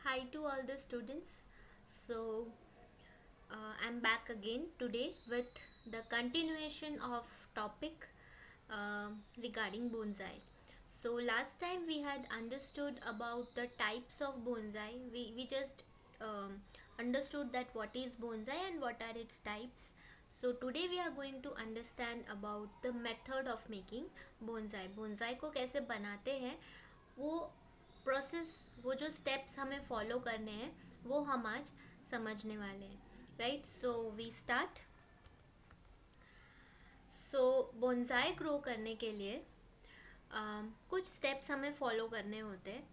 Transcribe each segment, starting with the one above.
Hi to all the students. So, I'm back again today with the continuation of topic regarding bonsai. So, last time we had understood about the types of bonsai. We just understood that what is bonsai and what are its types. So, today we are going to understand about the method of making bonsai. Bonsai को कैसे बनाते हैं वो process, वो जो steps हमें follow करने हैं वो हम आज समझने वाले हैं. Right, so we start. So bonsai grow करने के लिए कुछ स्टेप्स हमें फॉलो करने होते हैं.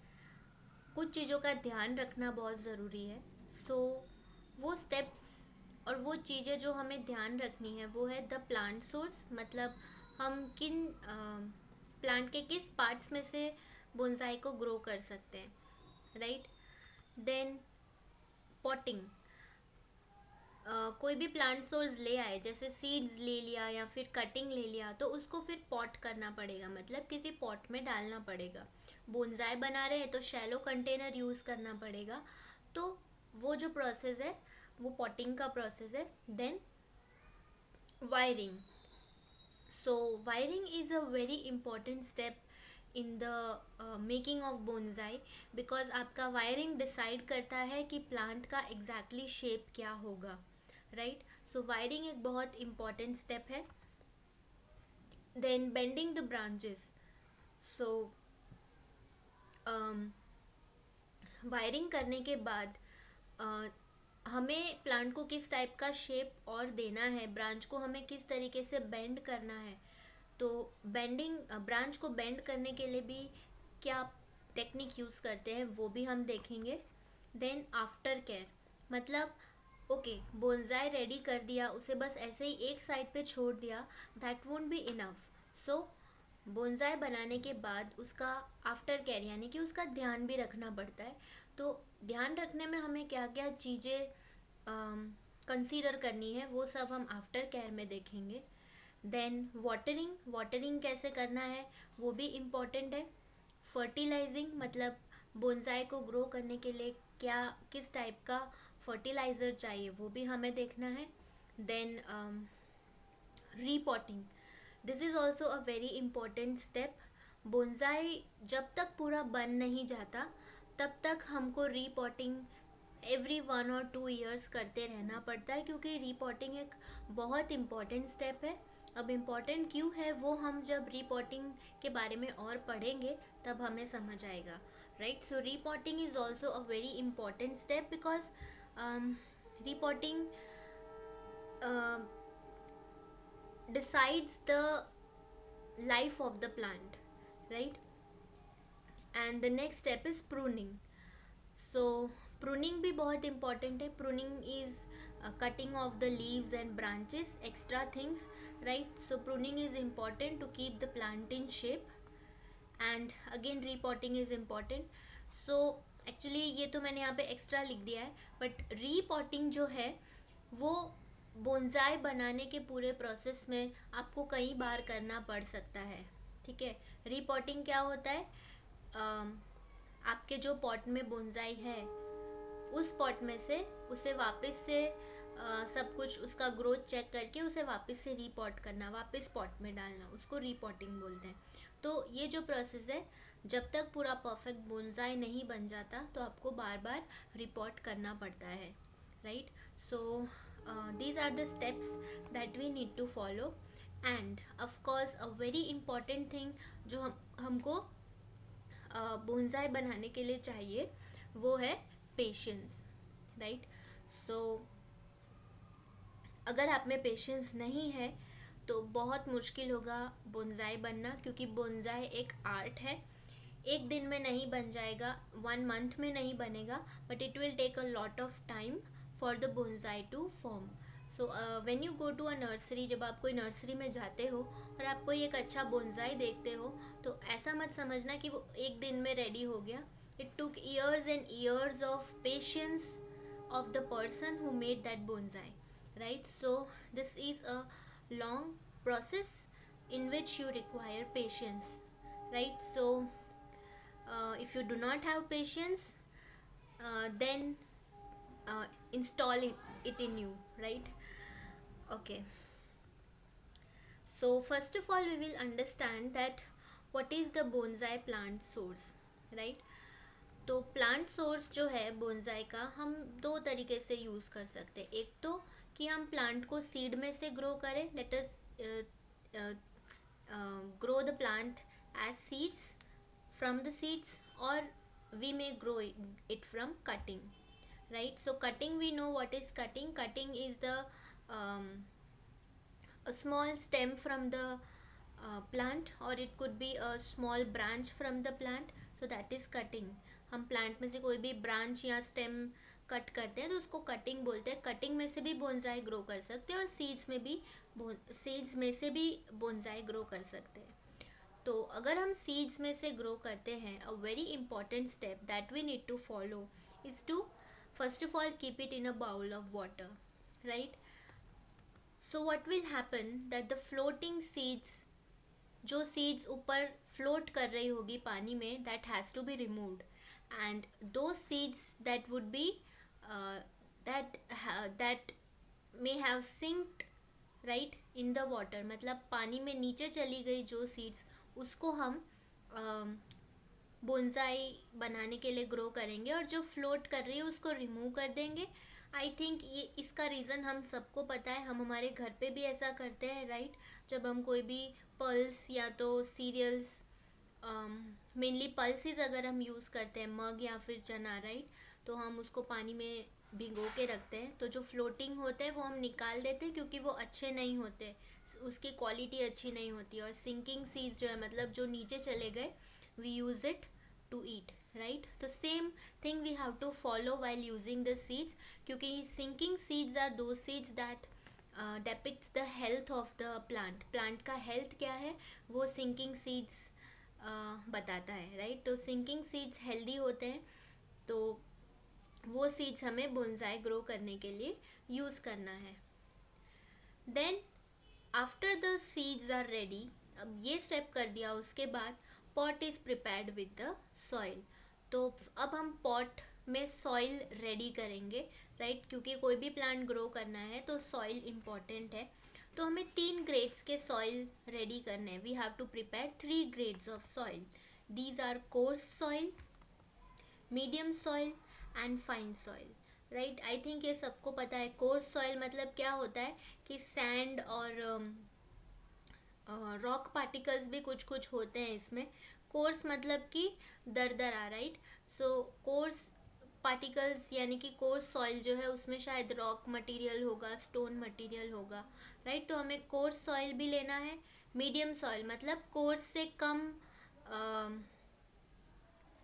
कुछ चीज़ों का ध्यान रखना बहुत ज़रूरी है. सो वो स्टेप्स और वो चीज़ें जो हमें ध्यान रखनी है वो है द प्लांट सोर्स, मतलब हम किन प्लांट के किस पार्ट्स में से बोनसाई को ग्रो कर सकते हैं. Right, then potting. कोई भी प्लांट सोर्स ले आए, जैसे सीड्स ले लिया या फिर कटिंग ले लिया, तो उसको फिर पॉट करना पड़ेगा, मतलब किसी पॉट में डालना पड़ेगा. बोनसाई बना रहे हैं तो शैलो कंटेनर यूज़ करना पड़ेगा. तो वो जो प्रोसेस है वो पॉटिंग का प्रोसेस है. Then wiring. So wiring is a very important step in the making of bonsai, because आपका वायरिंग डिसाइड करता है कि प्लांट का एग्जैक्टली शेप क्या होगा. राइट, सो वायरिंग एक बहुत इम्पॉर्टेंट स्टेप है. Then bending the branches. So wiring करने के बाद हमें प्लांट को किस टाइप का शेप और देना है, ब्रांच को हमें किस तरीके से बेंड करना है. तो बेंडिंग, ब्रांच को बेंड करने के लिए भी क्या टेक्निक यूज़ करते हैं वो भी हम देखेंगे. देन आफ्टर केयर, मतलब ओके बोनसाई रेडी कर दिया, उसे बस ऐसे ही एक साइड पे छोड़ दिया, that won't be enough. So bonsai बनाने के बाद उसका आफ्टर केयर यानी कि उसका ध्यान भी रखना पड़ता है. तो ध्यान रखने में हमें क्या क्या चीज़ें कंसीडर करनी है वो सब हम आफ्टर केयर में देखेंगे. Then watering. वाटरिंग कैसे करना है वो भी इम्पॉर्टेंट है. फर्टिलाइजिंग, मतलब बोनसाई को ग्रो करने के लिए क्या किस टाइप का फर्टिलाइज़र चाहिए वो भी हमें देखना है. Then repotting. This is also a very important step. Bonsai जब तक पूरा बन नहीं जाता तब तक हमको रीपॉटिंग एवरी 1 or 2 years करते रहना पड़ता है, क्योंकि रीपॉटिंग एक बहुत इम्पॉर्टेंट स्टेप है. अब इम्पॉर्टेंट क्यों है वो हम जब रीपॉटिंग के बारे में और पढ़ेंगे तब हमें समझ आएगा. Right, so repotting is also a very important step, because repotting decides the life of the plant. Right, and the next step is pruning. So pruning भी बहुत important है. pruning is cutting off the leaves and branches, extra things. Right, so pruning is important to keep the plant in shape. And again repotting is important. So actually ये तो मैंने यहाँ पे extra लिख दिया है, बट रीपॉटिंग जो है वो बोनसाई बनाने के पूरे प्रोसेस में आपको कई बार करना पड़ सकता है. ठीक है, रीपॉटिंग क्या होता है, आपके जो पॉट में बोनसाई है उस पॉट में से उसे वापस से सब कुछ उसका ग्रोथ चेक करके उसे वापस से रीपॉट करना, वापस पॉट में डालना, उसको रीपॉटिंग बोलते हैं. तो ये जो प्रोसेस है, जब तक पूरा परफेक्ट बोनसाई नहीं बन जाता तो आपको बार बार रिपोर्ट करना पड़ता है. Right, so these are the steps that we need to follow. And of course a very important thing जो हमको बोनसाई बनाने के लिए चाहिए वो है पेशेंस. राइट, सो अगर आप में पेशेंस नहीं है तो बहुत मुश्किल होगा बोनसाई बनना, क्योंकि बोनसाई एक आर्ट है. एक दिन में नहीं बन जाएगा, 1 month में नहीं बनेगा, but it will take a lot of time for the bonsai to form. So when you go to a nursery, जब आप कोई नर्सरी में जाते हो और आप कोई एक अच्छा बोनसाई देखते हो तो ऐसा मत समझना कि वो एक दिन में रेडी हो गया. It took years and years of patience of the person who made that bonsai. Right, so this is a long process in which you require patience. Right, so if you do not have patience, then install it in you, right? Okay, so first of all we will understand that what is the bonsai plant source, right? तो plant source जो है bonsai का हम दो तरीके से use कर सकते हैं। एक तो कि हम प्लांट को सीड में से ग्रो करें, let us grow the plant as seeds from the seeds, or we may grow it from cutting, right? So cutting, we know what is cutting. Cutting is the um, a small stem from the plant, or it could be a small branch from the plant, so that is cutting. हम plant में से कोई भी branch या stem cut करते हैं तो उसको कटिंग बोलते हैं। कटिंग में से भी बोनसाई ग्रो कर सकते हैं और सीड्स में से भी बोनसाई ग्रो कर सकते हैं। तो अगर हम सीड्स में से ग्रो करते हैं, a very important step that we need to follow is to first of all keep it in a bowl of water, right? So what will happen that the floating seeds, जो seeds ऊपर float कर रही होगी पानी में, that has to be removed, and those seeds that would be that may have sinked right in the water, मतलब पानी में नीचे चली गई जो सीड्स, उसको हम बोनसाई बनाने के लिए ग्रो करेंगे, और जो फ्लोट कर रही है उसको रिमूव कर देंगे। आई थिंक ये इसका रीज़न हम सबको पता है, हम हमारे घर पे भी ऐसा करते हैं, राइट? जब हम कोई भी पल्स या तो सीरियल्स, मेनली पल्सेस अगर हम यूज़ करते हैं, मग या फिर चना, राइट, तो हम उसको पानी में भिगो के रखते हैं, तो जो फ्लोटिंग होते हैं वो हम निकाल देते हैं क्योंकि वो अच्छे नहीं होते, उसकी क्वालिटी अच्छी नहीं होती। और सिंकिंग सीड्स जो है, मतलब जो नीचे चले गए, we use it to eat, right? तो same thing we have to follow while using the seeds, क्योंकि sinking seeds are those seeds that depicts the health of the plant का हेल्थ क्या है वो सिंकिंग सीड्स बताता है, right? तो sinking seeds healthy होते हैं, तो वो सीड्स हमें बोनसाई ग्रो करने के लिए यूज़ करना है। Then after the seeds are ready, अब ये स्टेप कर दिया, उसके बाद pot is prepared with the soil. तो अब हम पॉट में सॉइल रेडी करेंगे, राइट? क्योंकि कोई भी प्लांट ग्रो करना है तो सॉइल इम्पॉर्टेंट है। तो हमें 3 ग्रेड्स के सॉइल रेडी करने हैं। We have to prepare 3 grades of soil. These are coarse soil, medium soil and fine soil, right? I think ये सबको पता है। कोर्स सॉइल मतलब क्या होता है कि सैंड और रॉक पार्टिकल्स भी कुछ कुछ होते हैं इसमें। कोर्स मतलब कि दरदरा, राइट? सो कोर्स पार्टिकल्स यानी कि कोर्स सॉइल जो है उसमें शायद रॉक मटेरियल होगा, स्टोन मटेरियल होगा, राइट? तो हमें कोर्स सॉइल भी लेना है। मीडियम सॉइल मतलब कोर्स से कम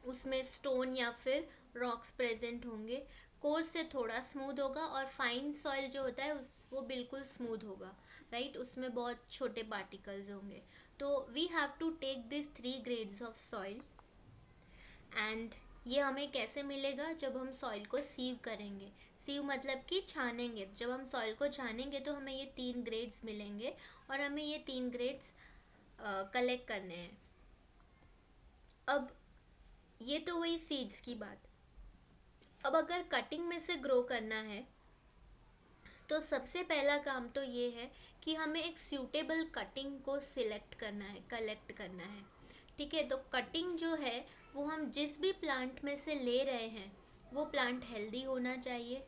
उसमें स्टोन या फिर रॉक्स प्रेजेंट होंगे। कोर्स से थोड़ा स्मूथ होगा, और फाइन सॉइल जो होता है वो बिल्कुल स्मूथ होगा, राइट? उसमें बहुत छोटे पार्टिकल्स होंगे। तो we have to take this 3 grades of soil, and ये हमें कैसे मिलेगा? जब हम सॉइल को सीव करेंगे। सीव मतलब कि छानेंगे। जब हम सॉइल को छानेंगे तो हमें ये 3 ग्रेड्स मिलेंगे, और हमें ये 3 ग्रेड्स कलेक्ट करने हैं। अब ये तो हुई सीड्स की बात। अब अगर कटिंग में से ग्रो करना है तो सबसे पहला काम तो ये है कि हमें एक सूटेबल कटिंग को सिलेक्ट करना है, कलेक्ट करना है, ठीक है? तो कटिंग जो है वो हम जिस भी प्लांट में से ले रहे हैं वो प्लांट हेल्दी होना चाहिए,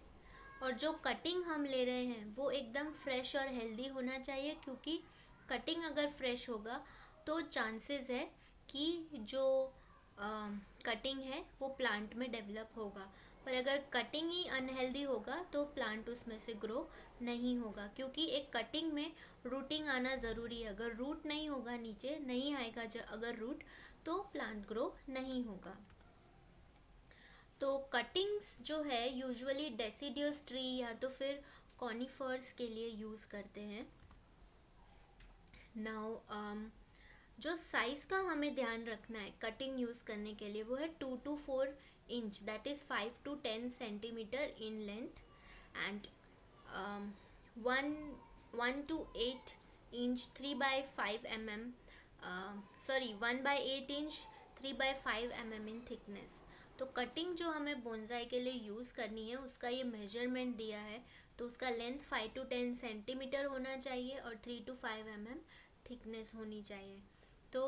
और जो कटिंग हम ले रहे हैं वो एकदम फ्रेश और हेल्दी होना चाहिए, क्योंकि कटिंग अगर फ्रेश होगा तो चांसेस है कि जो कटिंग है वो प्लांट में डेवलप होगा। पर अगर कटिंग ही अनहेल्दी होगा तो प्लांट उसमें से ग्रो नहीं होगा, क्योंकि एक कटिंग में रूटिंग आना ज़रूरी है। अगर रूट नहीं होगा, नीचे नहीं आएगा अगर रूट, तो प्लांट ग्रो नहीं होगा। तो कटिंग्स जो है यूजुअली डेसिडियस ट्री या तो फिर कॉनिफर्स के लिए यूज़ करते हैं। नाउ जो साइज़ का हमें ध्यान रखना है कटिंग यूज़ करने के लिए, वो है 2 to 4 inch, that is 5 to 10 centimetre in length, and 1 to 8 inch 3/5 mm, 1/8 inch 3/5 mm in thickness. तो कटिंग जो हमें बोनसाई के लिए यूज़ करनी है उसका ये मेजरमेंट दिया है। तो उसका लेंथ 5 to 10 सेंटीमीटर होना चाहिए और 3 to 5 mm थिकनेस होनी चाहिए। तो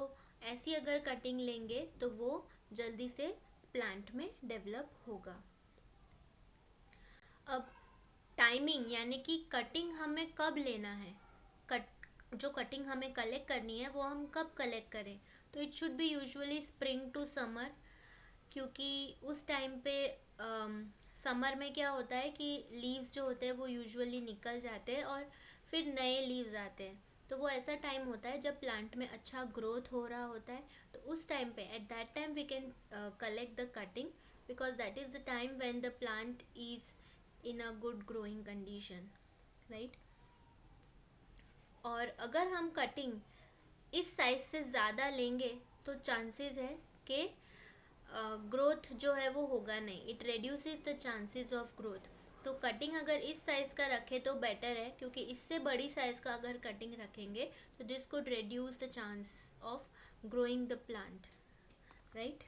ऐसी अगर कटिंग लेंगे तो वो जल्दी से प्लांट में डेवलप होगा। अब टाइमिंग यानी कि कटिंग हमें कब लेना है, जो कटिंग हमें कलेक्ट करनी है वो हम कब कलेक्ट करें। तो it should be usually spring to summer, क्योंकि उस टाइम पे समर में क्या होता है कि लीव्स जो होते हैं वो यूजुअली निकल जाते हैं और फिर नए लीव्स आते हैं। तो वो ऐसा टाइम होता है जब प्लांट में अच्छा ग्रोथ हो रहा होता है। तो उस टाइम पे at that time we can collect the cutting, because that is the time when the plant is in a good growing condition, right. और अगर हम कटिंग इस साइज से ज़्यादा लेंगे तो चांसेस है कि ग्रोथ जो है वो होगा नहीं, it reduces the chances of growth. तो कटिंग अगर इस साइज़ का रखें तो बेटर है, क्योंकि इससे बड़ी साइज़ का अगर कटिंग रखेंगे तो this could reduce the chance of growing the plant, right.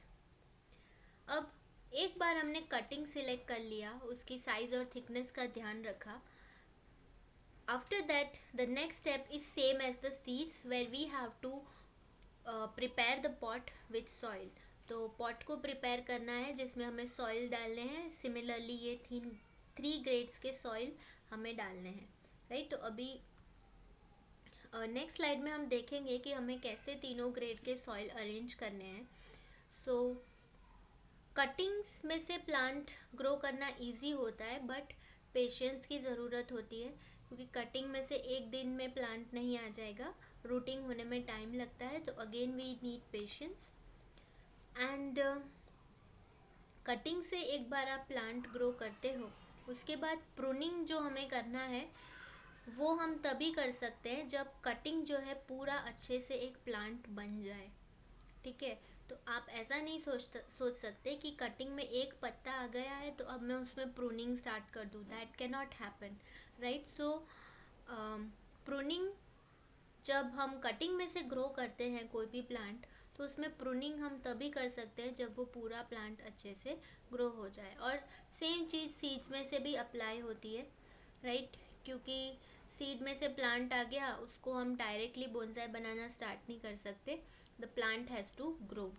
अब एक बार हमने कटिंग सिलेक्ट कर लिया, उसकी साइज़ और थिकनेस का ध्यान रखा, after that the next step is same as the seeds, where we have to prepare the pot with soil। तो पॉट को प्रिपेयर करना है जिसमें हमें सॉइल डालने हैं। सिमिलरली ये 3 ग्रेड्स के सॉइल हमें डालने हैं, राइट। तो अभी नेक्स्ट स्लाइड में हम देखेंगे कि हमें कैसे तीनों ग्रेड के सॉइल अरेंज करने हैं। सो कटिंग्स में से प्लांट ग्रो करना इजी होता है, बट पेशेंस की ज़रूरत होती है, क्योंकि कटिंग में से एक दिन में प्लांट नहीं आ जाएगा, रूटिंग होने में टाइम लगता है। तो again we need patience. And cutting से एक बार आप प्लांट ग्रो करते हो, उसके बाद प्रूनिंग जो हमें करना है वो हम तभी कर सकते हैं जब कटिंग जो है पूरा अच्छे से एक प्लांट बन जाए, ठीक है। तो आप ऐसा नहीं सोच सकते कि कटिंग में एक पत्ता आ गया है तो अब मैं उसमें प्रूनिंग स्टार्ट कर दूँ, that can not happen, right. So pruning जब हम कटिंग में से ग्रो करते हैं कोई भी प्लांट, तो उसमें प्रूनिंग हम तभी कर सकते हैं जब वो पूरा प्लांट अच्छे से ग्रो हो जाए। और सेम चीज़ सीड्स में से भी अप्लाई होती है, राइट, क्योंकि सीड में से प्लांट आ गया, उसको हम डायरेक्टली बोनसाई बनाना स्टार्ट नहीं कर सकते, the plant has to grow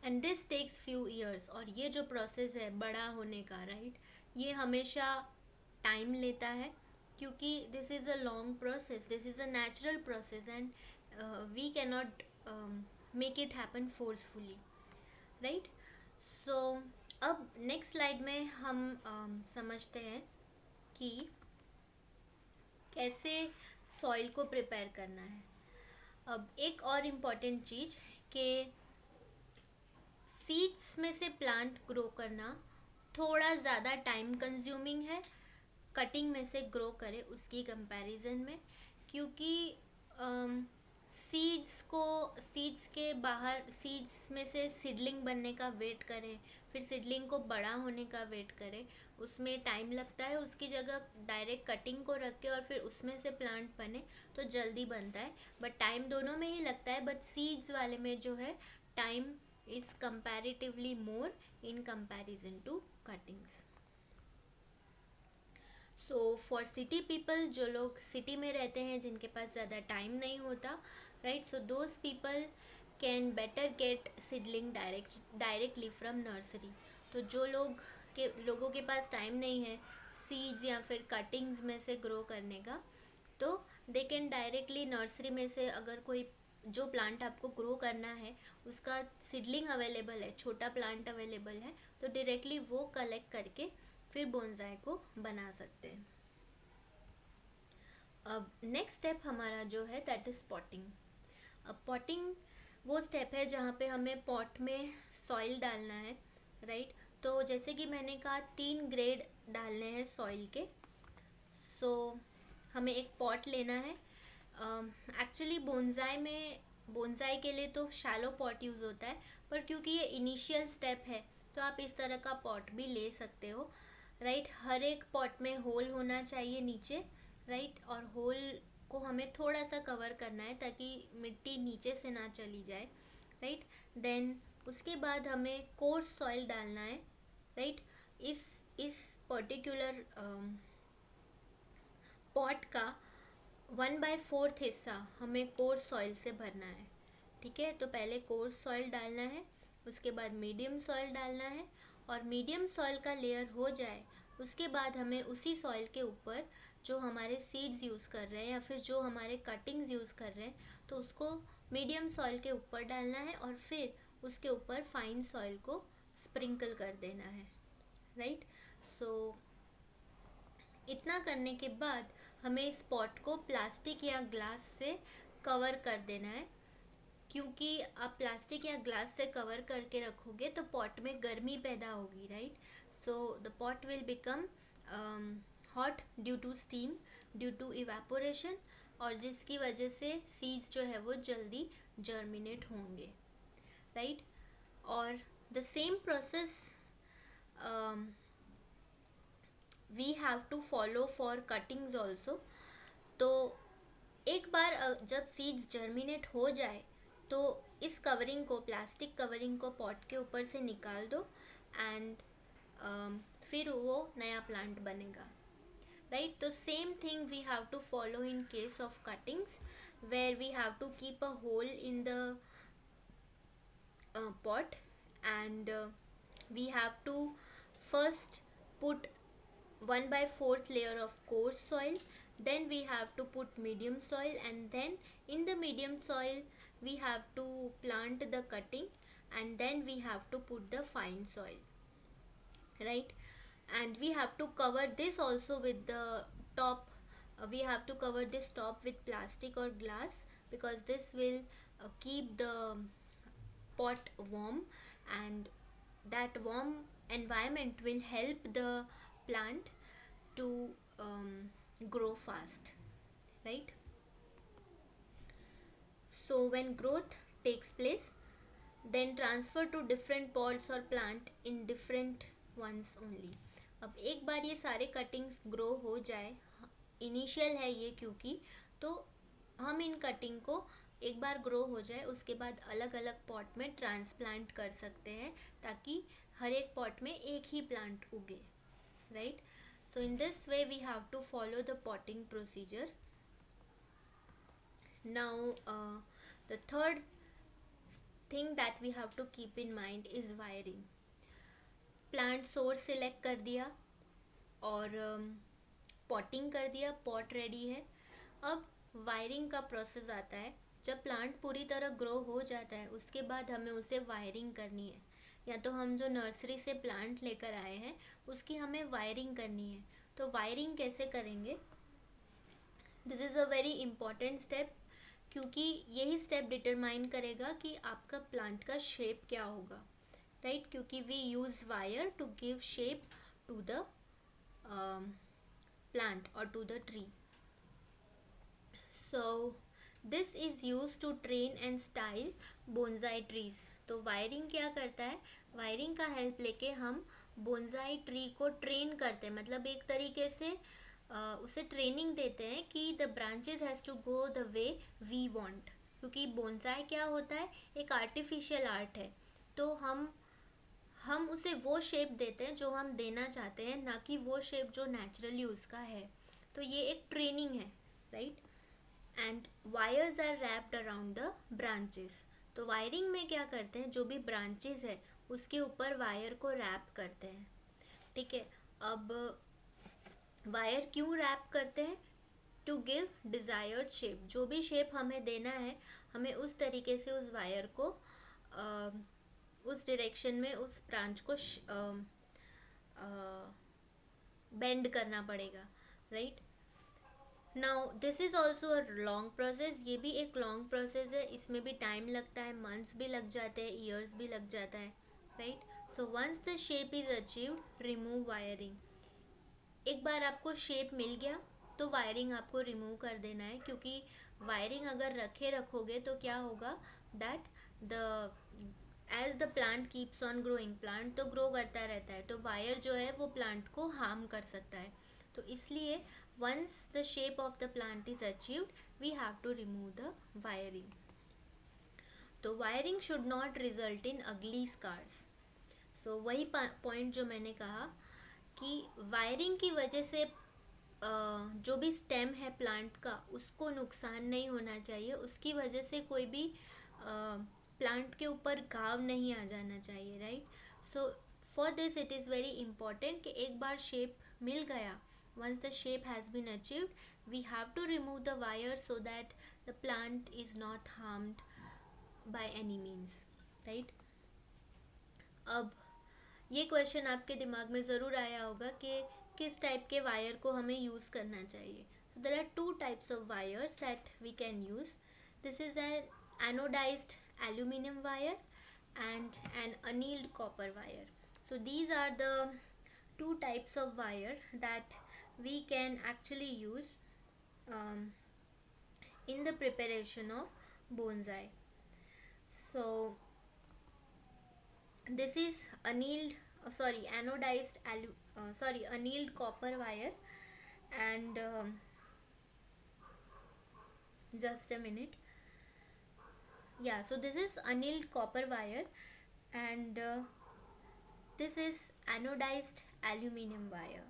and this takes few years. और ये जो प्रोसेस है बड़ा होने का, राइट, ये हमेशा टाइम लेता है, क्योंकि this is a long process, this is a natural process and we can not make it happen forcefully, right. So अब नेक्स्ट स्लाइड में हम समझते हैं कि कैसे सॉइल को प्रिपेयर करना है। अब एक और इम्पॉर्टेंट चीज़ कि सीड्स में से प्लांट ग्रो करना थोड़ा ज़्यादा टाइम कंज्यूमिंग है कटिंग में से ग्रो करे उसकी कंपैरिजन में, क्योंकि सीड्स के बाहर सीड्स में से सीडलिंग बनने का वेट करें, फिर सीडलिंग को बड़ा होने का वेट करें, उसमें टाइम लगता है। उसकी जगह डायरेक्ट कटिंग को रख के और फिर उसमें से प्लांट बने तो जल्दी बनता है, बट टाइम दोनों में ही लगता है। बट सीड्स वाले में जो है time is comparatively more in comparison to cuttings. So for city people, जो लोग सिटी में रहते हैं जिनके पास ज़्यादा टाइम नहीं होता, right, so those people can better gate seedling directly from nursery. तो जो लोगों के पास टाइम नहीं है सीड्स या फिर कटिंग्स में से ग्रो करने का, तो दे कैन डायरेक्टली नर्सरी में से, अगर कोई जो प्लांट आपको ग्रो करना है उसका सीडलिंग अवेलेबल है, छोटा प्लांट अवेलेबल है, तो डायरेक्टली वो कलेक्ट करके फिर बोनसाई को बना सकते हैं। अब नेक्स्ट स्टेप हमारा जो है दैट इज़ पॉटिंग। अब पॉटिंग वो स्टेप है जहाँ पे हमें पॉट में सॉइल डालना है, राइट। तो जैसे कि मैंने कहा 3 ग्रेड डालने हैं सॉइल के। सो हमें एक पॉट लेना है। एक्चुअली बोनसाई के लिए तो शैलो पॉट यूज़ होता है, पर क्योंकि ये इनिशियल स्टेप है तो आप इस तरह का पॉट भी ले सकते हो, राइट। हर एक पॉट में होल होना चाहिए नीचे, राइट, और होल को हमें थोड़ा सा कवर करना है ताकि मिट्टी नीचे से ना चली जाए, राइट। देन उसके बाद हमें कोर्स सॉइल डालना है, राइट। इस पर्टिकुलर पॉट का 1/4 हिस्सा हमें कोर्स सॉइल से भरना है, ठीक है। तो पहले कोर्स सॉइल डालना है, उसके बाद मीडियम सॉइल डालना है, और मीडियम सॉइल का लेयर हो जाए उसके बाद हमें उसी सॉइल के ऊपर जो हमारे सीड्स यूज़ कर रहे हैं या फिर जो हमारे कटिंग्स यूज़ कर रहे हैं तो उसको मीडियम सॉइल के ऊपर डालना है, और फिर उसके ऊपर फाइन सॉइल को स्प्रिंकल कर देना है, राइट। सो इतना करने के बाद हमें इस पॉट को प्लास्टिक या ग्लास से कवर कर देना है, क्योंकि आप प्लास्टिक या ग्लास से कवर करके रखोगे तो पॉट में गर्मी पैदा होगी, right. So the pot will become hot due to steam, due to evaporation, और जिसकी वजह से सीड्स जो है वो जल्दी जर्मिनेट होंगे, राइट। और the same process we have to follow for cuttings also. तो एक बार जब सीड्स जर्मिनेट हो जाए तो इस कवरिंग को, प्लास्टिक कवरिंग को पॉट के ऊपर से निकाल दो, एंड फिर वो नया प्लांट बनेगा, राइट। तो same thing we have to follow in case of cuttings, where we have to keep a hole in the pot, and we have to first put 1/4 layer of coarse soil, then we have to put medium soil, and then in the medium soil we have to plant the cutting, and then we have to put the fine soil, right. And we have to cover this also with the top, we have to cover this top with plastic or glass, because this will keep the pot warm, and that warm environment will help the plant to grow fast, right. So when growth takes place, then transfer to different pots or plant in different ones only. अब एक बार ये सारे cuttings grow हो जाए, initial है ये क्योंकि, तो हम इन कटिंग को एक बार ग्रो हो जाए उसके बाद अलग अलग पॉट में ट्रांसप्लांट कर सकते हैं, ताकि हर एक पॉट में एक ही प्लांट उगे, right. So in this way we have to follow the potting procedure. Now the third thing that we have to keep in mind is wiring. Plant source select कर दिया और पॉटिंग कर दिया, pot ready है। अब wiring का process आता है। जब प्लांट पूरी तरह ग्रो हो जाता है उसके बाद हमें उसे वायरिंग करनी है, या तो हम जो नर्सरी से प्लांट लेकर आए हैं उसकी हमें वायरिंग करनी है। तो वायरिंग कैसे करेंगे, this is a very important step, क्योंकि यही स्टेप डिटरमाइन करेगा कि आपका प्लांट का शेप क्या होगा, राइट। क्योंकि we use wire to give shape to the plant or to the tree. So this is used to train and style bonsai trees. तो वायरिंग क्या करता है, वायरिंग का हेल्प लेके हम बोनसाई ट्री को ट्रेन करते हैं, मतलब एक तरीके से उसे ट्रेनिंग देते हैं कि the branches has to go the way we want. क्योंकि बोनसाई क्या होता है, एक आर्टिफिशियल आर्ट है, तो हम उसे वो शेप देते हैं जो हम देना चाहते हैं, ना कि वो शेप जो नेचुरली उसका है। तो ये एक ट्रेनिंग है, right. And wires are wrapped around the branches. तो वायरिंग में क्या करते हैं, जो भी ब्रांचेस है उसके ऊपर वायर को रैप करते हैं, ठीक है। अब वायर क्यों रैप करते हैं, टू गिव डिज़ायर्ड शेप। जो भी शेप हमें देना है हमें उस तरीके से उस वायर को उस डायरेक्शन में उस ब्रांच को बेंड करना पड़ेगा, right. Now this is also a long process. ये भी एक लॉन्ग प्रोसेस है, इसमें भी टाइम लगता है, मंथ्स भी लग जाते हैं, ईयर्स भी लग जाता है, right. So once the shape is achieved, remove wiring. एक बार आपको शेप मिल गया तो वायरिंग आपको रिमूव कर देना है, क्योंकि वायरिंग अगर रखोगे तो क्या होगा, that the as the plant keeps on growing, plant तो ग्रो करता रहता है, तो वायर जो है वो प्लांट को हार्म कर सकता है। तो इसलिए once the shape of the plant is achieved we have to remove the wiring. तो wiring should not result in ugly scars. सो वही पॉइंट जो मैंने कहा कि वायरिंग की वजह से जो भी स्टेम है प्लांट का उसको नुकसान नहीं होना चाहिए, उसकी वजह से कोई भी प्लांट के ऊपर घाव नहीं आ जाना चाहिए, right. So for this it is very important कि एक बार शेप मिल गया, once the shape has been achieved, we have to remove the wire so that the plant is not harmed by any means, right। अब ये question आपके दिमाग में ज़रूर आया होगा कि किस टाइप के वायर को हमें यूज़ करना चाहिए। So there are two types of wires that we can use. This is an anodized aluminum wire and an annealed copper wire. So these are the two types of wire that we can actually use in the preparation of bonsai. So this is annealed copper wire, and just a minute. Yeah, so this is annealed copper wire, and this is anodized aluminum wire.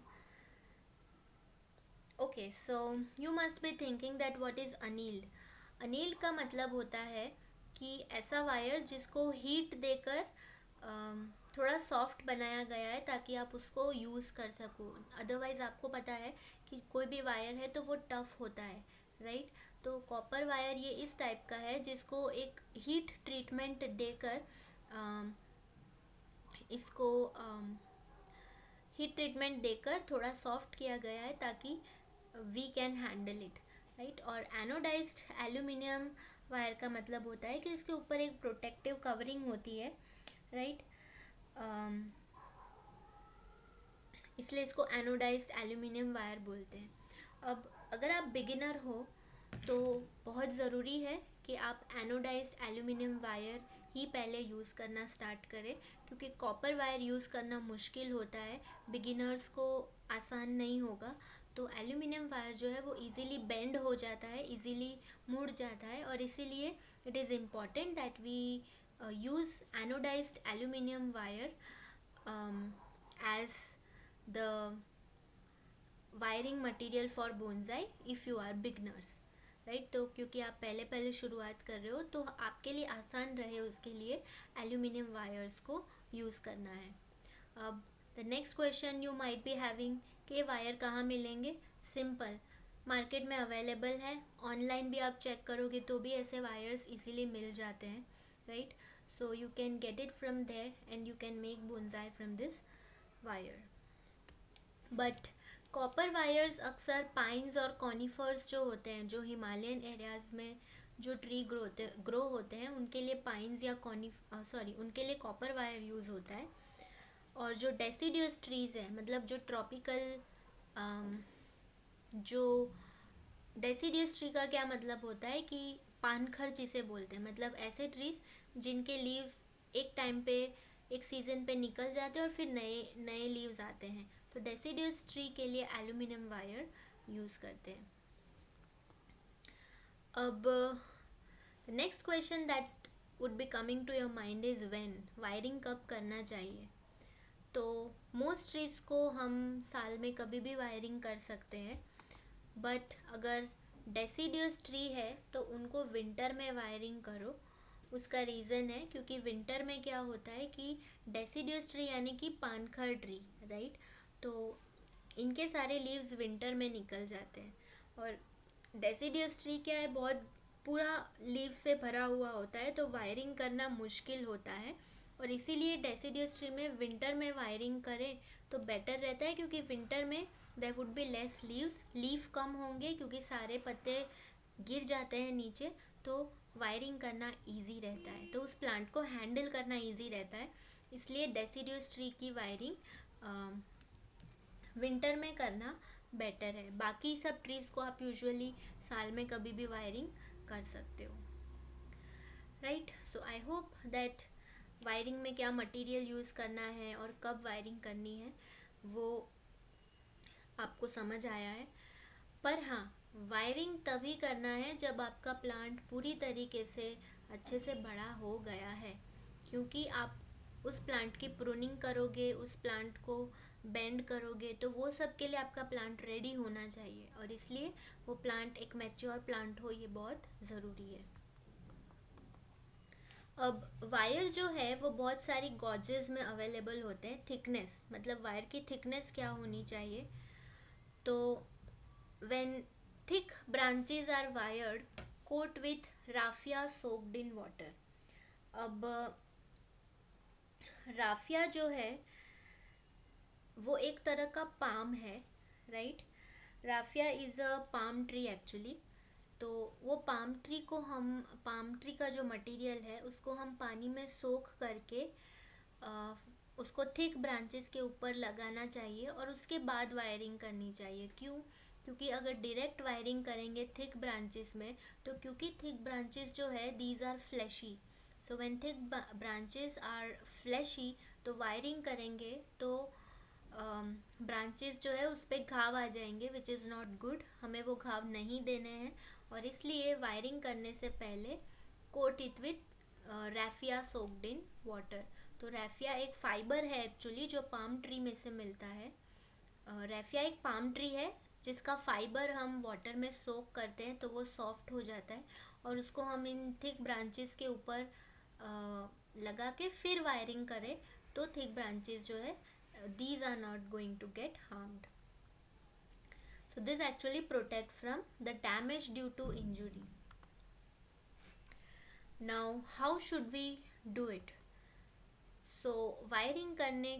Okay, so you must be thinking that what is annealed. annealed का मतलब होता है कि ऐसा wire जिसको heat देकर थोड़ा soft बनाया गया है ताकि आप उसको यूज़ कर सको। अदरवाइज़ आपको पता है कि कोई भी वायर है तो वो टफ़ होता है, राइट। तो कॉपर वायर ये इस टाइप का है जिसको एक हीट ट्रीटमेंट देकर इसको हीट ट्रीटमेंट देकर थोड़ा सॉफ्ट किया गया है ताकि we can handle it, right. और एनोडाइज्ड एल्यूमिनियम वायर का मतलब होता है कि इसके ऊपर एक प्रोटेक्टिव कवरिंग होती है, राइट। इसलिए इसको एनोडाइज्ड एल्यूमिनियम वायर बोलते हैं। अब अगर आप बिगिनर हो तो बहुत ज़रूरी है कि आप एनोडाइज्ड एल्यूमिनियम वायर ही पहले यूज़ करना स्टार्ट करें, क्योंकि कॉपर वायर यूज़ करना मुश्किल होता है, बिगिनर्स को आसान नहीं होगा। तो एल्यूमिनियम वायर जो है वो इजीली बेंड हो जाता है, इजीली मुड़ जाता है, और इसीलिए it is important that we use anodized aluminum wire as the wiring material for bonsai if you are beginners, right। तो क्योंकि आप पहले शुरुआत कर रहे हो तो आपके लिए आसान रहे उसके लिए एल्यूमिनियम वायर्स को यूज़ करना है। अब the next question you might be having कि वायर कहाँ मिलेंगे। सिंपल, मार्केट में अवेलेबल है, ऑनलाइन भी आप चेक करोगे तो भी ऐसे वायर्स इजीली मिल जाते हैं, right. So you can get it from there and you can make bonsai from this wire. But copper wires अक्सर पाइन्स और कॉनिफर्स जो होते हैं, जो हिमालयन एरियाज़ में जो ट्री ग्रो होते हैं, उनके लिए पाइन्स या उनके लिए कॉपर वायर यूज़ होता है। और जो डेसिडियस ट्रीज़ है, मतलब जो ट्रॉपिकल जो डेसिडियस ट्री का क्या मतलब होता है कि पानखर जिसे बोलते हैं, मतलब ऐसे ट्रीज़ जिनके लीव्स एक टाइम पे एक सीज़न पे निकल जाते हैं और फिर नए लीव्स आते हैं, तो डेसिडियस ट्री के लिए एल्यूमिनियम वायर यूज़ करते हैं। अब next question that would be coming to your mind is when, wiring कब करना चाहिए। तो मोस्ट ट्रीज़ को हम साल में कभी भी वायरिंग कर सकते हैं, बट अगर डेसिडियस ट्री है तो उनको विंटर में वायरिंग करो। उसका रीज़न है क्योंकि विंटर में क्या होता है कि डेसिडियस ट्री यानी कि पानखर ट्री, राइट, तो इनके सारे लीव्स विंटर में निकल जाते हैं। और डेसिडियस ट्री क्या है, बहुत पूरा लीव से भरा हुआ होता है, तो वायरिंग करना मुश्किल होता है, और इसीलिए डेसिडियस ट्री में विंटर में वायरिंग करें तो बेटर रहता है, क्योंकि विंटर में there would be less leaf कम होंगे क्योंकि सारे पत्ते गिर जाते हैं नीचे, तो वायरिंग करना इजी रहता है, तो उस प्लांट को हैंडल करना इजी रहता है। इसलिए डेसिडियस ट्री की वायरिंग विंटर में करना बेटर है। बाकी सब ट्रीज़ को आप यूजुअली साल में कभी भी वायरिंग कर सकते हो, right. So I hope that wiring में क्या मटेरियल यूज़ करना है और कब वायरिंग करनी है वो आपको समझ आया है। पर हाँ, वायरिंग तभी करना है जब आपका प्लांट पूरी तरीके से अच्छे से बड़ा हो गया है, क्योंकि आप उस प्लांट की प्रूनिंग करोगे, उस प्लांट को बेंड करोगे, तो वो सब के लिए आपका प्लांट रेडी होना चाहिए, और इसलिए वो प्लांट एक मैच्योर प्लांट हो, ये बहुत ज़रूरी है। अब वायर जो है वो बहुत सारी गॉजेस में अवेलेबल होते हैं। थिकनेस मतलब वायर की थिकनेस क्या होनी चाहिए, तो when thick branches are wired, coat with raffia soaked in water. अब राफिया जो है वो एक तरह का पाम है, right. Raffia is a palm tree actually. तो वो पाम ट्री का जो मटेरियल है उसको हम पानी में सोख करके उसको थिक ब्रांचेस के ऊपर लगाना चाहिए, और उसके बाद वायरिंग करनी चाहिए। क्यों? क्योंकि अगर डायरेक्ट वायरिंग करेंगे थिक ब्रांचेस में, तो क्योंकि थिक ब्रांचेस जो है these are fleshy, so when thick branches are fleshy, तो वायरिंग करेंगे तो ब्रांचेस जो है उस पर घाव आ जाएंगे, विच इज़ नॉट गुड। हमें वो घाव नहीं देने हैं, और इसलिए वायरिंग करने से पहले coat it with raffia soaked in water. तो रैफिया एक फाइबर है एक्चुअली जो पाम ट्री में से मिलता है। रैफिया एक पाम ट्री है जिसका फाइबर हम वाटर में सोक करते हैं तो वो सॉफ्ट हो जाता है, और उसको हम इन थिक ब्रांचेस के ऊपर लगा के फिर वायरिंग करें तो थिक ब्रांचेस जो है these are not going to get harmed. So this actually protect from the damage due to injury. Now how should we do it? So wiring करने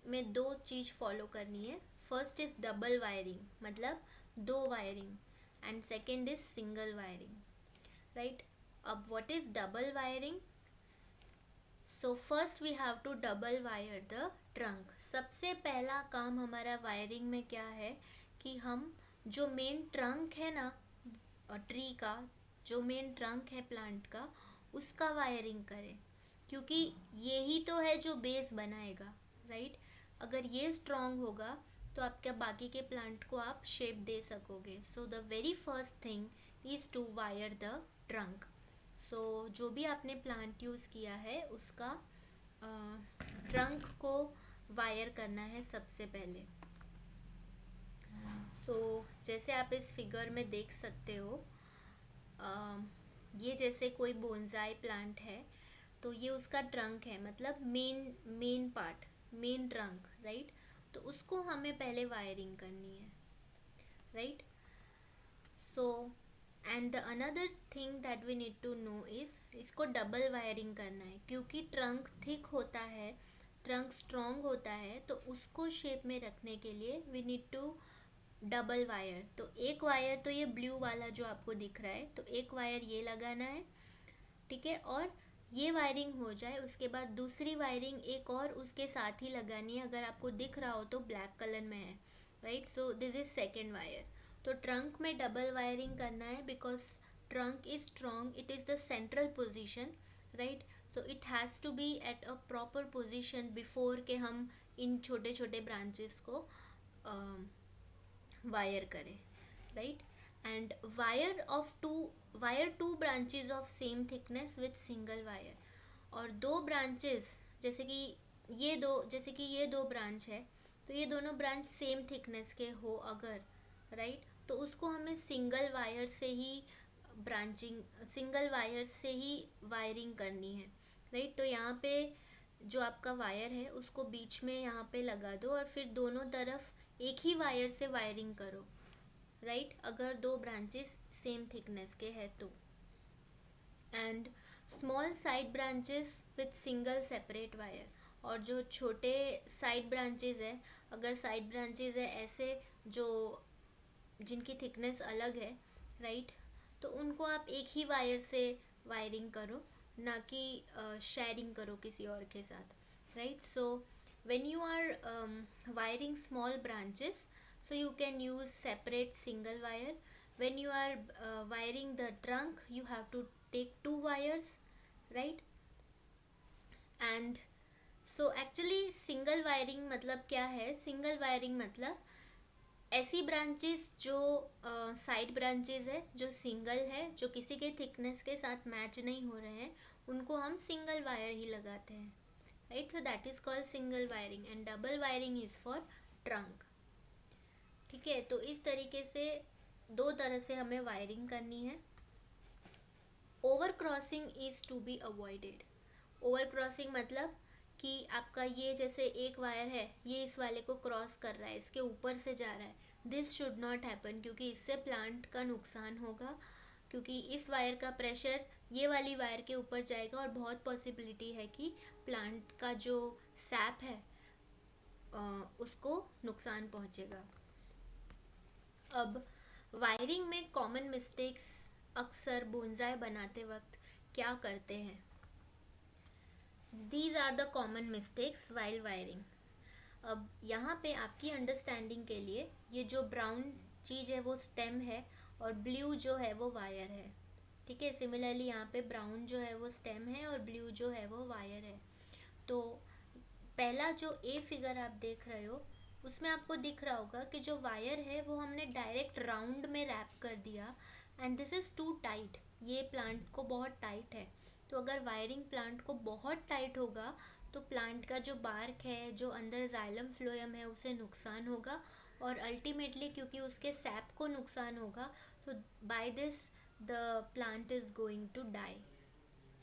में दो चीज़ फॉलो करनी है। फर्स्ट इज़ डबल वायरिंग, मतलब दो wiring, and second is single wiring, right. अब what is double wiring? So first we have to double wire the trunk. सबसे पहला काम हमारा वायरिंग में क्या है कि हम जो मेन ट्रंक है ना ट्री का, जो मेन ट्रंक है प्लांट का, उसका वायरिंग करें, क्योंकि यही तो है जो बेस बनाएगा, राइट। अगर ये स्ट्रॉन्ग होगा तो आपके बाकी के प्लांट को आप शेप दे सकोगे। So the very first thing is to wire the trunk. So जो भी आपने प्लांट यूज़ किया है उसका ट्रंक को वायर करना है सबसे पहले। सो जैसे आप इस फिगर में देख सकते हो, ये जैसे कोई बोनसाई प्लांट है, तो ये उसका ट्रंक है, मतलब main part, main trunk, right. तो उसको हमें पहले वायरिंग करनी है, right. So and the another thing that we need to know is इसको डबल वायरिंग करना है, क्योंकि ट्रंक थिक होता है, ट्रंक स्ट्रॉन्ग होता है, तो उसको शेप में रखने के लिए we need to double wire. तो एक वायर तो ये ब्लू वाला जो आपको दिख रहा है, तो एक वायर ये लगाना है, ठीक है। और ये वायरिंग हो जाए उसके बाद दूसरी वायरिंग एक और उसके साथ ही लगानी है। अगर आपको दिख रहा हो तो ब्लैक कलर में है, right. So this is second wire. तो ट्रंक में डबल वायरिंग करना है because trunk is strong, it is the central position, right. So it has to be at a proper position before के हम इन छोटे छोटे ब्रांचेस को वायर करें, right. And wire two branches of same thickness with single wire. और दो branches जैसे कि ये दो ब्रांच है, तो ये दोनों ब्रांच सेम थिकनेस के हो अगर, राइट, तो उसको हमें सिंगल वायर से ही वायरिंग करनी है, राइट। तो यहाँ पे जो आपका वायर है उसको बीच में यहाँ पे लगा दो और फिर दोनों तरफ एक ही वायर से वायरिंग करो, राइट, अगर दो ब्रांचेस सेम थिकनेस के है तो। And small side branches with single separate wire. और जो छोटे साइड ब्रांचेस है, अगर साइड ब्रांचेस है ऐसे जो जिनकी थिकनेस अलग है, राइट, तो उनको आप एक ही वायर से वायरिंग करो, ना कि शेयरिंग करो किसी और के साथ, right. So when you are wiring small branches, so you can use separate single wire. When you are wiring the trunk, you have to take two wires, right. And so actually single wiring मतलब क्या है? Single wiring मतलब ऐसी branches जो side branches है, जो single है, जो किसी के थिकनेस के साथ मैच नहीं हो रहे हैं, उनको हम सिंगल वायर ही लगाते हैं, right. So that is called single wiring and double wiring is for trunk. ठीक है, तो इस तरीके से दो तरह से हमें वायरिंग करनी है. Over crossing is to be avoided. Over crossing मतलब कि आपका ये जैसे एक वायर है, ये इस वाले को क्रॉस कर रहा है, इसके ऊपर से जा रहा है. दिस शुड नॉट हैपन, क्योंकि इससे प्लांट का नुकसान होगा, क्योंकि इस वायर का प्रेशर ये वाली वायर के ऊपर जाएगा और बहुत पॉसिबिलिटी है कि प्लांट का जो सैप है उसको नुकसान पहुंचेगा. अब वायरिंग में कॉमन मिस्टेक्स अक्सर बोनसाई बनाते वक्त क्या करते हैं. These are the common mistakes while wiring. अब यहाँ पे आपकी अंडरस्टैंडिंग के लिए ये जो ब्राउन चीज़ है वो स्टेम है और ब्लू जो है वो वायर है. ठीक है, सिमिलरली यहाँ पे ब्राउन जो है वो स्टेम है और ब्लू जो है वो वायर है. तो पहला जो ए फिगर आप देख रहे हो उसमें आपको दिख रहा होगा कि जो वायर है वो हमने डायरेक्ट राउंड में रैप कर दिया and this is too tight. ये प्लांट को बहुत टाइट है. तो अगर वायरिंग प्लांट को बहुत टाइट होगा तो प्लांट का जो बार्क है, जो अंदर जाइलम फ्लोएम है, उसे नुकसान होगा और अल्टीमेटली क्योंकि उसके सैप को नुकसान होगा, so by this the plant is going to die.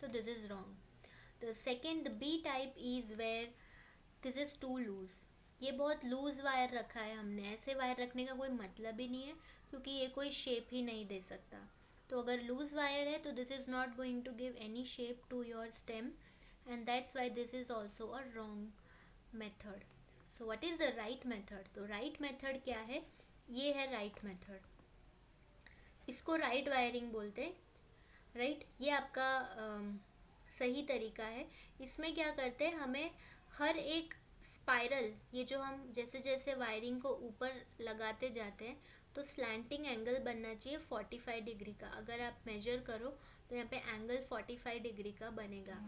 So this is wrong. The second, the B type is where this is too loose. ये बहुत लूज वायर रखा है हमने. ऐसे वायर रखने का कोई मतलब ही नहीं है, क्योंकि ये कोई शेप ही नहीं दे सकता. तो अगर लूज वायर है तो this is not going to give any shape to your stem and that's why this is also a wrong method. So what is the right method. तो राइट मेथड क्या है, ये है राइट मेथड. इसको right wiring बोलते हैं, right. ये आपका सही तरीका है. इसमें क्या करते हैं, हमें हर एक स्पाइरल, ये जो हम जैसे जैसे वायरिंग को ऊपर लगाते जाते हैं तो स्लैंटिंग एंगल बनना चाहिए 45 डिग्री का. अगर आप मेजर करो तो यहाँ पे एंगल 45 डिग्री का बनेगा.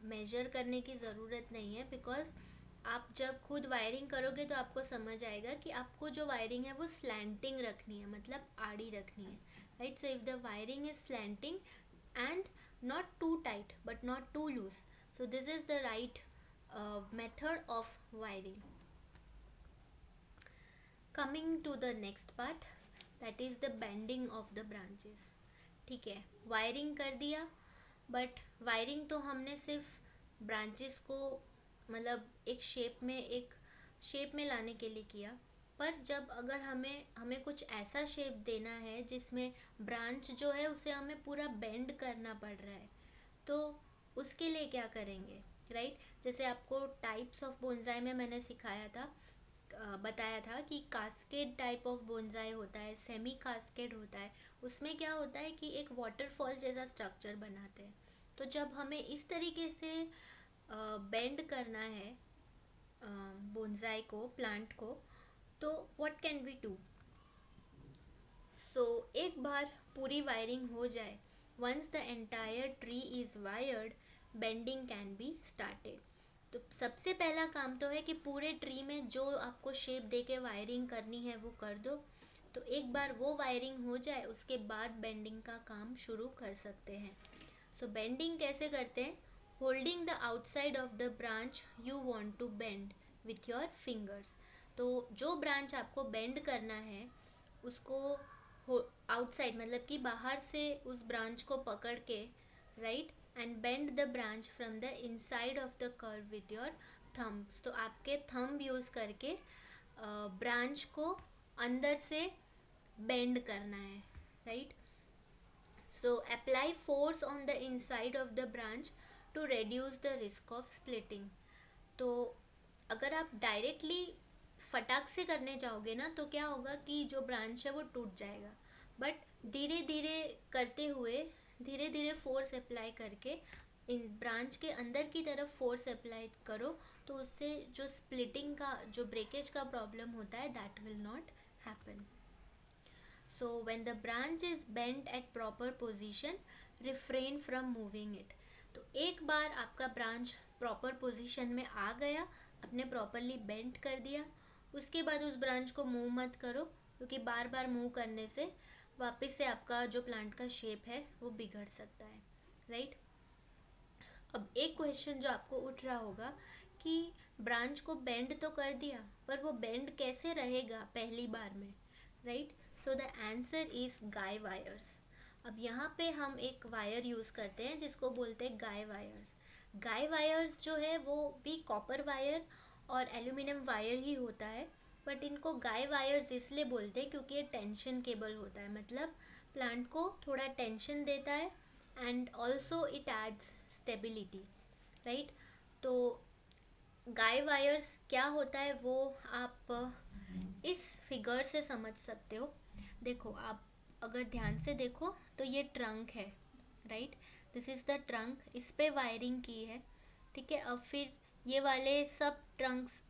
मेजर करने की ज़रूरत नहीं है, बिकॉज आप जब खुद वायरिंग करोगे तो आपको समझ आएगा कि आपको जो वायरिंग है वो स्लैंटिंग रखनी है, मतलब आड़ी रखनी है, right. So if the wiring is slanting and not too tight but not too loose, so this is the right method of wiring. Coming to the next part, that is the bending of the branches. ठीक है, wiring कर दिया, but wiring तो हमने सिर्फ branches को मतलब एक शेप में लाने के लिए किया. पर जब अगर हमें कुछ ऐसा शेप देना है जिसमें ब्रांच जो है उसे हमें पूरा बेंड करना पड़ रहा है, तो उसके लिए क्या करेंगे, राइट. जैसे आपको टाइप्स ऑफ बोनसाई में मैंने सिखाया था, बताया था कि कास्केड टाइप ऑफ बोनसाई होता है, सेमी कास्केड होता है. उसमें क्या होता है कि एक वाटरफॉल जैसा स्ट्रक्चर बनाते हैं. तो जब हमें इस तरीके से बेंड करना है बोनसाई को, प्लांट को, तो what can we do. So एक बार पूरी वायरिंग हो जाए, once the entire tree is wired, bending can be started. तो सबसे पहला काम तो है कि पूरे ट्री में जो आपको शेप दे के वायरिंग करनी है वो कर दो. तो एक बार वो वायरिंग हो जाए उसके बाद बेंडिंग का काम शुरू कर सकते हैं. सो बेंडिंग कैसे करते हैं, holding the outside of the branch you want to bend with your fingers. तो जो ब्रांच आपको बेंड करना है उसको आउटसाइड मतलब कि बाहर से उस ब्रांच को पकड़ के, right, and bend the branch from the inside of the curve with your thumbs. तो आपके थंब यूज़ करके ब्रांच को अंदर से बेंड करना है, right. So apply force on the inside of the branch to reduce the risk of splitting. तो अगर आप डायरेक्टली फटाक से करने जाओगे ना तो क्या होगा कि जो ब्रांच है वो टूट जाएगा. बट धीरे धीरे करते हुए, धीरे धीरे फोर्स अप्लाई करके इन ब्रांच के अंदर की तरफ फोर्स अप्लाई करो, तो उससे जो स्प्लिटिंग का, जो ब्रेकेज का प्रॉब्लम होता है, that will not happen. So when the branch is bent at proper position, refrain from moving it. तो एक बार आपका ब्रांच प्रॉपर पोजीशन में आ गया, आपने प्रॉपरली बेंट कर दिया, उसके बाद उस ब्रांच को मूव मत करो, क्योंकि बार बार मूव करने से वापस से आपका जो प्लांट का शेप है वो बिगड़ सकता है, राइट। अब एक क्वेश्चन जो आपको उठ रहा होगा कि ब्रांच को बेंड तो कर दिया, पर वो बेंड कैसे रहेगा पहली बार में, right. So the answer is guy wires. अब यहाँ पे हम एक वायर यूज़ करते हैं जिसको बोलते हैं गाय वायर्स। गाय वायर्स जो है वो भी कॉपर वायर और एल्यूमिनियम वायर ही होता है, बट इनको गाय वायर्स इसलिए बोलते हैं क्योंकि ये टेंशन केबल होता है, मतलब प्लांट को थोड़ा टेंशन देता है and also it adds stability, right. तो गाय वायर्स क्या होता है वो आप इस फिगर से समझ सकते हो। देखो, आप अगर ध्यान से देखो तो ये ट्रंक है, right. This is the trunk, इस पे वायरिंग की है, ठीक है। अब फिर ये वाले सब ट्रंक्स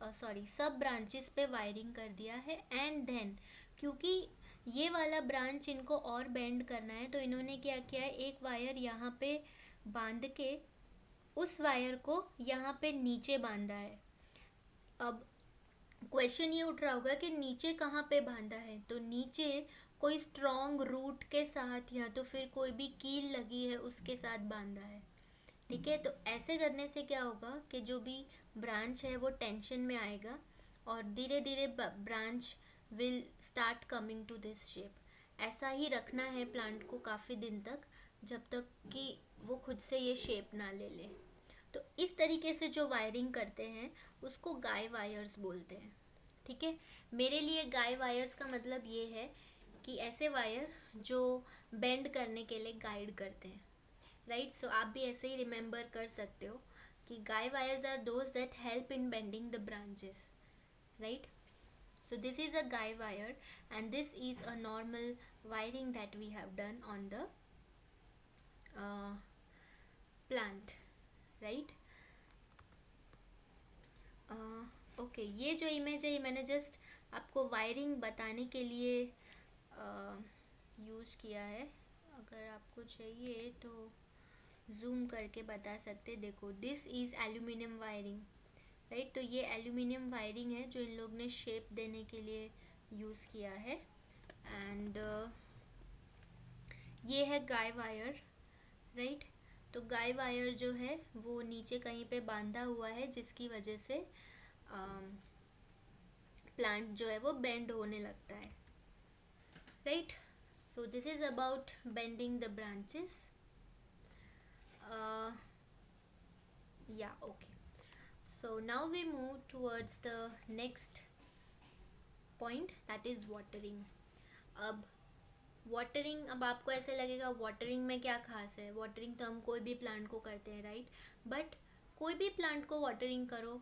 सब ब्रांचेस पे वायरिंग कर दिया है, एंड देन क्योंकि ये वाला ब्रांच इनको और बेंड करना है तो इन्होंने क्या किया है, एक वायर यहाँ पे बांध के उस वायर को यहाँ पे नीचे बांधा है। अब क्वेश्चन ये उठ रहा होगा कि नीचे कहाँ पे बांधा है, तो नीचे कोई स्ट्रॉन्ग रूट के साथ या तो फिर कोई भी कील लगी है उसके साथ बांधा है, ठीक है। तो ऐसे करने से क्या होगा कि जो भी ब्रांच है वो टेंशन में आएगा और धीरे धीरे branch will start coming to this shape. ऐसा ही रखना है प्लांट को काफ़ी दिन तक, जब तक कि वो खुद से ये शेप ना ले ले। तो इस तरीके से जो वायरिंग करते हैं उसको गाय वायर्स बोलते हैं, ठीक है। मेरे लिए गाय वायर्स का मतलब ये है कि ऐसे वायर जो बेंड करने के लिए गाइड करते हैं, राइट। सो आप भी ऐसे ही रिमेंबर कर सकते हो कि guy wires are those that help in bending the branches, right. So this is a guy wire and this is a normal wiring that we have done on the plant, right. Okay, ये जो image है ये मैंने just आपको wiring बताने के लिए use किया है। अगर आपको चाहिए तो जूम करके बता सकते। देखो, this is aluminium wiring, right. तो ये एल्यूमिनियम वायरिंग है जो इन लोग ने शेप देने के लिए यूज़ किया है। एंड ये है गाय वायर, राइट। तो गाय वायर जो है वो नीचे कहीं पे बांधा हुआ है जिसकी वजह से प्लांट जो है वो बेंड होने लगता है, right. So this is about bending the branches. yeah, okay. So now we move towards the next point, that is watering. अब वाटरिंग, अब आपको ऐसे लगेगा वाटरिंग में क्या खास है, वाटरिंग तो हम कोई भी प्लांट को करते हैं, राइट। बट कोई भी प्लांट को वाटरिंग करो,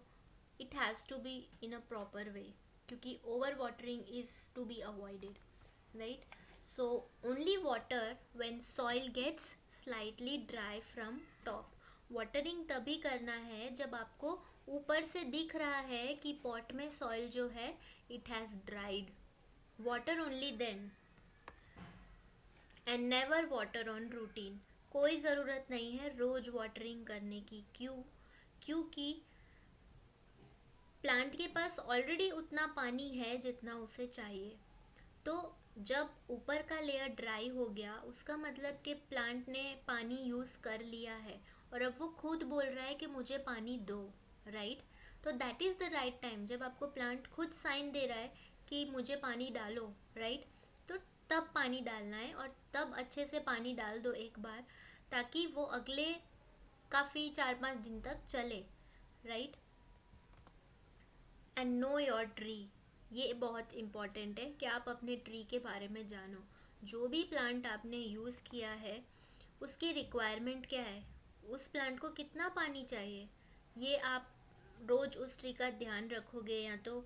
it has to be in a proper way, क्योंकि over watering is to be avoided, right. So only water when soil gets slightly dry from top. Watering तभी करना है जब आपको ऊपर से दिख रहा है कि पॉट में सॉइल जो है it has dried. Water only then, and never water on routine. कोई ज़रूरत नहीं है रोज़ वाटरिंग करने की। क्योंकि प्लांट के पास ऑलरेडी उतना पानी है जितना उसे चाहिए। तो जब ऊपर का लेयर ड्राई हो गया उसका मतलब कि प्लांट ने पानी यूज़ कर लिया है और अब वो खुद बोल रहा है कि मुझे पानी दो, राइट। तो that is the right time, जब आपको प्लांट खुद साइन दे रहा है कि मुझे पानी डालो, राइट। तो तब पानी डालना है और तब अच्छे से पानी डाल दो एक बार, ताकि वो अगले काफ़ी 4-5 दिन तक चले, right. And know your tree, ये बहुत इम्पॉर्टेंट है कि आप अपने ट्री के बारे में जानो। जो भी प्लांट आपने यूज़ किया है उसकी रिक्वायरमेंट क्या है, उस प्लांट को कितना पानी चाहिए, ये आप रोज़ उस ट्री का ध्यान रखोगे, या तो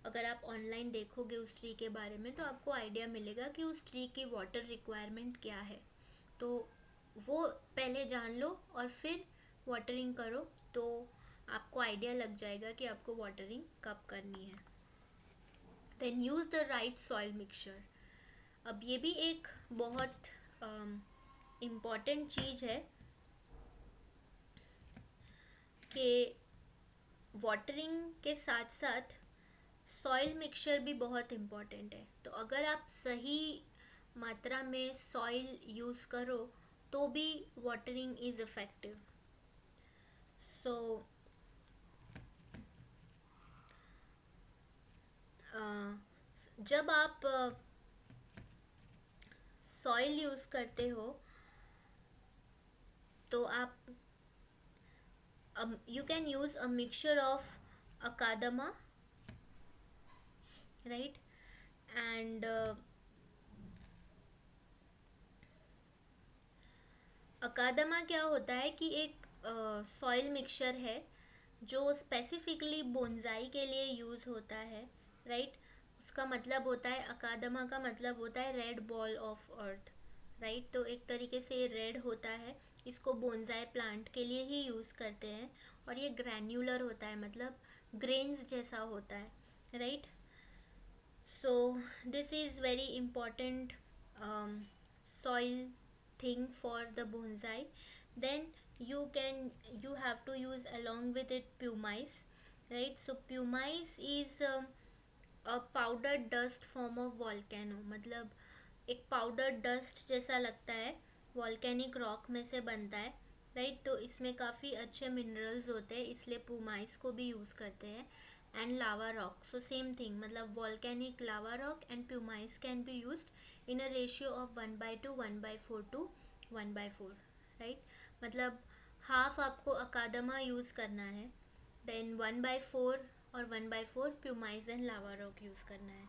अगर आप ऑनलाइन देखोगे उस ट्री के बारे में तो आपको आइडिया मिलेगा कि उस ट्री की वाटर रिक्वायरमेंट क्या है। तो वो पहले जान लो और फिर वाटरिंग करो, तो आपको आइडिया लग जाएगा कि आपको वाटरिंग कब करनी है। Then use the right soil mixture. अब ये भी एक बहुत इम्पॉर्टेंट चीज़ है कि वाटरिंग के साथ साथ सॉइल मिक्सचर भी बहुत इम्पॉर्टेंट है। तो अगर आप सही मात्रा में सॉइल यूज़ करो तो भी वाटरिंग इज़ इफ़ेक्टिव। सो जब आप सॉइल यूज़ करते हो तो आप you can use a mixture of akadama, right? And अकादमा क्या होता है कि एक सॉइल मिक्सचर है जो स्पेसिफिकली बोनसाई के लिए यूज़ होता है, राइट? उसका मतलब होता है, अकादमा का मतलब होता है red ball of earth, right? तो एक तरीके से ये रेड होता है, इसको बोनसाई प्लांट के लिए ही यूज़ करते हैं। और ये ग्रैन्युलर होता है, मतलब ग्रेन्स जैसा होता है, right? So this is very important soil thing for the bonsai. Then you have to use along with it pumice, right? So pumice is a powdered dust form of volcano, मतलब एक powder dust जैसा लगता है, volcanic rock में से बनता है, right? तो इसमें काफ़ी अच्छे मिनरल्स होते हैं, इसलिए पुमाइस को भी यूज़ करते हैं। And lava rock, so same thing, मतलब volcanic lava rock and pumice can be used in a ratio of 1/2, 1/4 to 1/4, right? मतलब हाफ आपको अकादमा यूज़ करना है, देन 1/4 और 1/4 pumice and lava rock use करना है,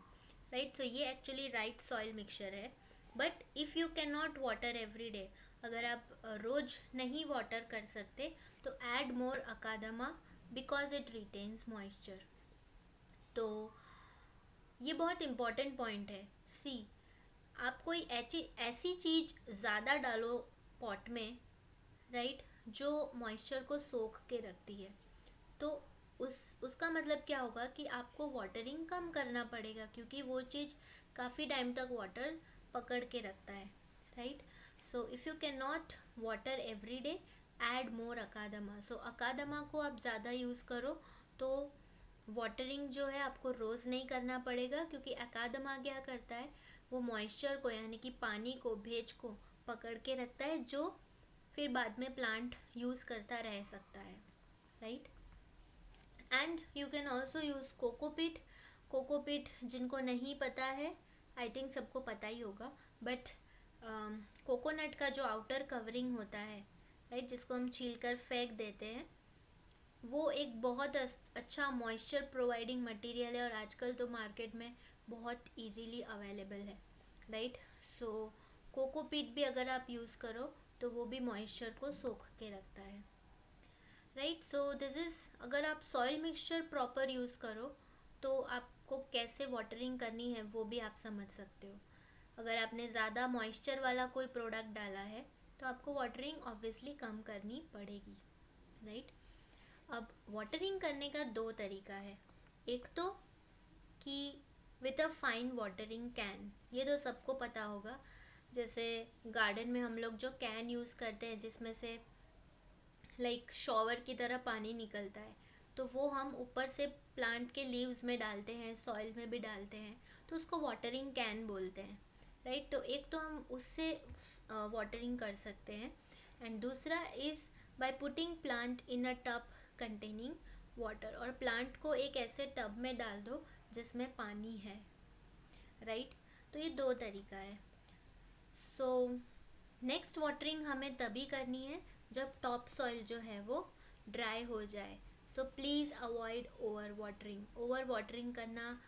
राइट? सो ये actually right soil mixture है। But if you can not water every day, अगर आप रोज़ नहीं वाटर कर सकते तो add more akadama because it retains moisture. तो ये बहुत इम्पॉर्टेंट पॉइंट है। सी, आप कोई ऐसी चीज़ ज़्यादा डालो पॉट में, राइट, जो मॉइस्चर को सोख के रखती है, तो उसका मतलब क्या होगा कि आपको वाटरिंग कम करना पड़ेगा, क्योंकि वो चीज़ काफ़ी टाइम तक वाटर पकड़ के रखता है, right? So if you can not water every day, add more akadama. So akadama को आप ज़्यादा यूज़ करो तो वाटरिंग जो है आपको रोज़ नहीं करना पड़ेगा, क्योंकि अकादमा क्या करता है, वो मॉइस्चर को, यानी कि पानी को, भेज को पकड़ के रखता है, जो फिर बाद में प्लांट यूज़ करता रह सकता है, right? And you can also use cocopeat. Cocopeat जिनको नहीं पता है, आई थिंक सबको पता ही होगा, बट कोकोनट का जो आउटर कवरिंग होता है, राइट, जिसको हम छील कर फेंक देते हैं, वो एक बहुत अच्छा मॉइस्चर प्रोवाइडिंग मटेरियल है और आजकल तो मार्केट में बहुत इजीली अवेलेबल है, राइट? सो कोकोपीट भी अगर आप यूज़ करो तो वो भी मॉइस्चर को सोख के रखता है, राइट? सो दिस इज़, अगर आप सॉइल मिक्सचर प्रॉपर यूज़ करो तो आपको कैसे वाटरिंग करनी है वो भी आप समझ सकते हो। अगर आपने ज़्यादा मॉइस्चर वाला कोई प्रोडक्ट डाला है तो आपको वाटरिंग ऑब्वियसली कम करनी पड़ेगी, राइट? अब वाटरिंग करने का दो तरीका है। एक तो कि with a fine watering can, ये तो सबको पता होगा, जैसे गार्डन में हम लोग जो कैन यूज़ करते हैं जिसमें से लाइक शॉवर की तरह पानी निकलता है, तो वो हम ऊपर से प्लांट के लीव्स में डालते हैं, सॉइल में भी डालते हैं, तो उसको वाटरिंग कैन बोलते हैं, राइट? तो एक तो हम उससे वाटरिंग कर सकते हैं, एंड दूसरा is by putting plant in a tub containing water, और प्लांट को एक ऐसे टब में डाल दो जिसमें पानी है, राइट? तो ये दो तरीका है। सो नेक्स्ट वाटरिंग हमें तभी करनी है जब टॉप सॉइल जो है वो ड्राई हो जाए। सो please avoid over watering. Over watering करना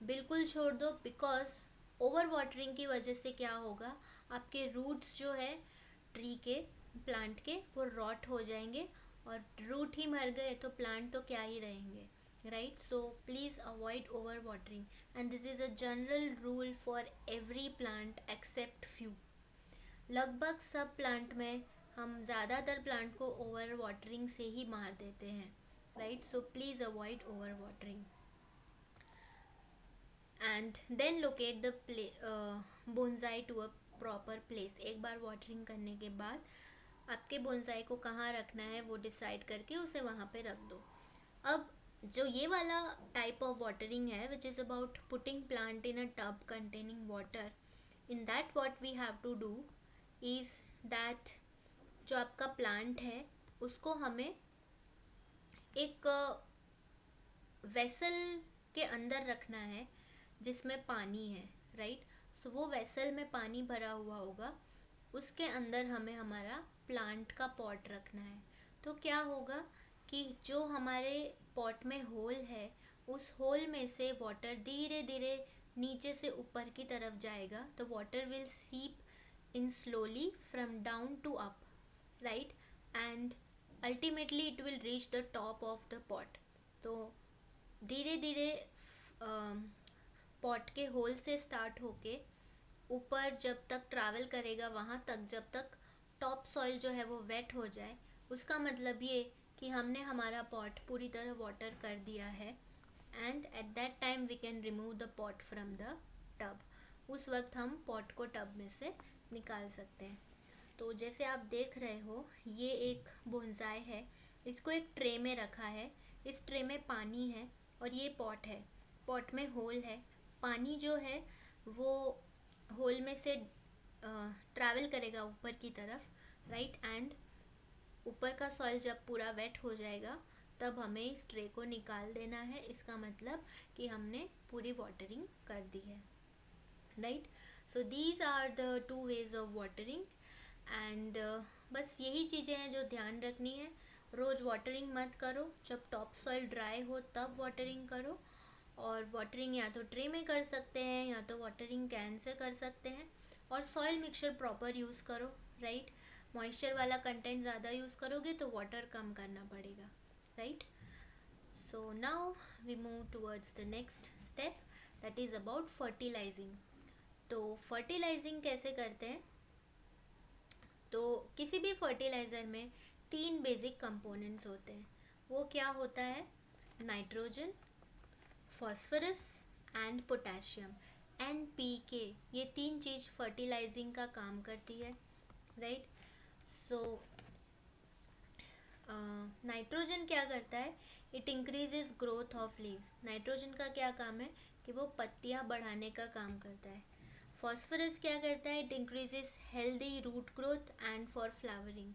बिल्कुल छोड़ दो, बिकॉज ओवर वाटरिंग की वजह से क्या होगा, आपके रूट्स जो है ट्री के, प्लांट के, वो रॉट हो जाएंगे, और रूट ही मर गए तो प्लांट तो क्या ही रहेंगे, right? So please avoid over watering, and this is a general rule for every plant except few. लगभग सब प्लांट में हम ज़्यादातर प्लांट को ओवर वाटरिंग से ही मार देते हैं, right? So please avoid over watering and then locate the bonsai to a proper place. एक बार वाटरिंग करने के बाद आपके बोनसाई को कहाँ रखना है वो डिसाइड करके उसे वहाँ पे रख दो। अब जो ये वाला टाइप ऑफ watering है, which is about putting plant in a tub containing water. In that what we have to do is that जो आपका प्लांट है उसको हमें एक वेसल के अंदर रखना है जिसमें पानी है, राइट. सो वो वेसल में पानी भरा हुआ होगा, उसके अंदर हमें हमारा प्लांट का पॉट रखना है. तो क्या होगा कि जो हमारे पॉट में होल है उस होल में से वाटर धीरे धीरे नीचे से ऊपर की तरफ जाएगा. तो water will seep in slowly from down to up, right, and ultimately it will reach the top of the pot. तो धीरे धीरे पॉट के होल से स्टार्ट होके ऊपर जब तक ट्रैवल करेगा वहाँ तक जब तक टॉप सॉइल जो है वो वेट हो जाए. उसका मतलब ये कि हमने हमारा पॉट पूरी तरह वाटर कर दिया है. And at that time we can remove the pot from the tub. उस वक्त हम पॉट को टब में से निकाल सकते हैं. तो जैसे आप देख रहे हो ये एक बोनसाई है, इसको एक ट्रे में रखा है. इस ट्रे में पानी है और ये पॉट है. पॉट में होल है. पानी जो है वो होल में से ट्रैवल करेगा ऊपर की तरफ, राइट. एंड ऊपर का सॉइल जब पूरा वेट हो जाएगा तब हमें इस ट्रे को निकाल देना है. इसका मतलब कि हमने पूरी वाटरिंग कर दी है, right. So these are the 2 ways of watering. And बस यही चीज़ें हैं जो ध्यान रखनी है. रोज़ वाटरिंग मत करो, जब टॉप सॉइल ड्राई हो तब वाटरिंग करो. और वाटरिंग या तो ट्रे में कर सकते हैं या तो वाटरिंग कैन से कर सकते हैं. और सॉइल मिक्सचर प्रॉपर यूज़ करो, राइट. मॉइस्चर वाला कंटेंट ज़्यादा यूज़ करोगे तो वाटर कम करना पड़ेगा, right. So now we move towards the next step, that is about fertilising. तो फर्टिलाइजिंग कैसे करते हैं? तो किसी भी फर्टिलाइज़र में 3 बेसिक कंपोनेंट्स होते हैं. वो क्या होता है? Nitrogen, phosphorus and potassium, NPK. ये 3 चीज़ फर्टिलाइजिंग का काम करती है, राइट. सो नाइट्रोजन क्या करता है? It increases growth of leaves. Nitrogen का क्या काम है कि वो पत्तियाँ बढ़ाने का काम करता है. फॉस्फोरस क्या करता है? It increases healthy root growth and for flowering.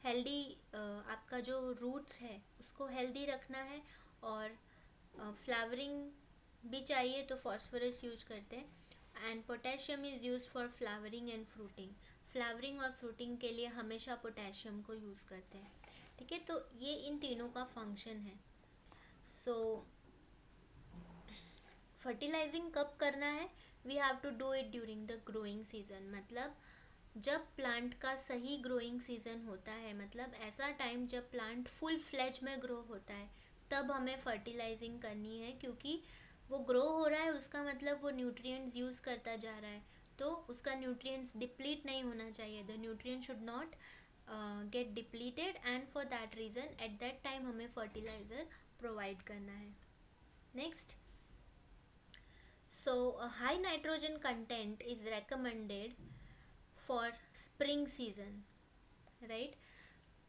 Healthy आपका जो रूट्स है उसको हेल्दी रखना है और फ्लावरिंग भी चाहिए तो फॉस्फोरस यूज करते हैं. And potassium is use for flowering and fruiting. Flowering और फ्रूटिंग के लिए हमेशा पोटेशियम को यूज़ करते हैं, ठीक है. तो ये इन तीनों का फंक्शन है. सो फर्टिलाइजिंग कब करना है? We have to do it during the growing season. मतलब जब प्लांट का सही ग्रोइंग सीजन होता है, मतलब ऐसा टाइम जब प्लांट फुल फ्लेज में ग्रो होता है, तब हमें फर्टिलाइजिंग करनी है. क्योंकि वो ग्रो हो रहा है उसका मतलब वो न्यूट्रिएंट्स यूज़ करता जा रहा है, तो उसका न्यूट्रिएंट्स डिप्लीट नहीं होना चाहिए. The nutrient should not gate depleted and for that reason eight that time हमें फर्टिलाइज़र प्रोवाइड करना है. Next, so high nitrogen content is recommended for spring season, right.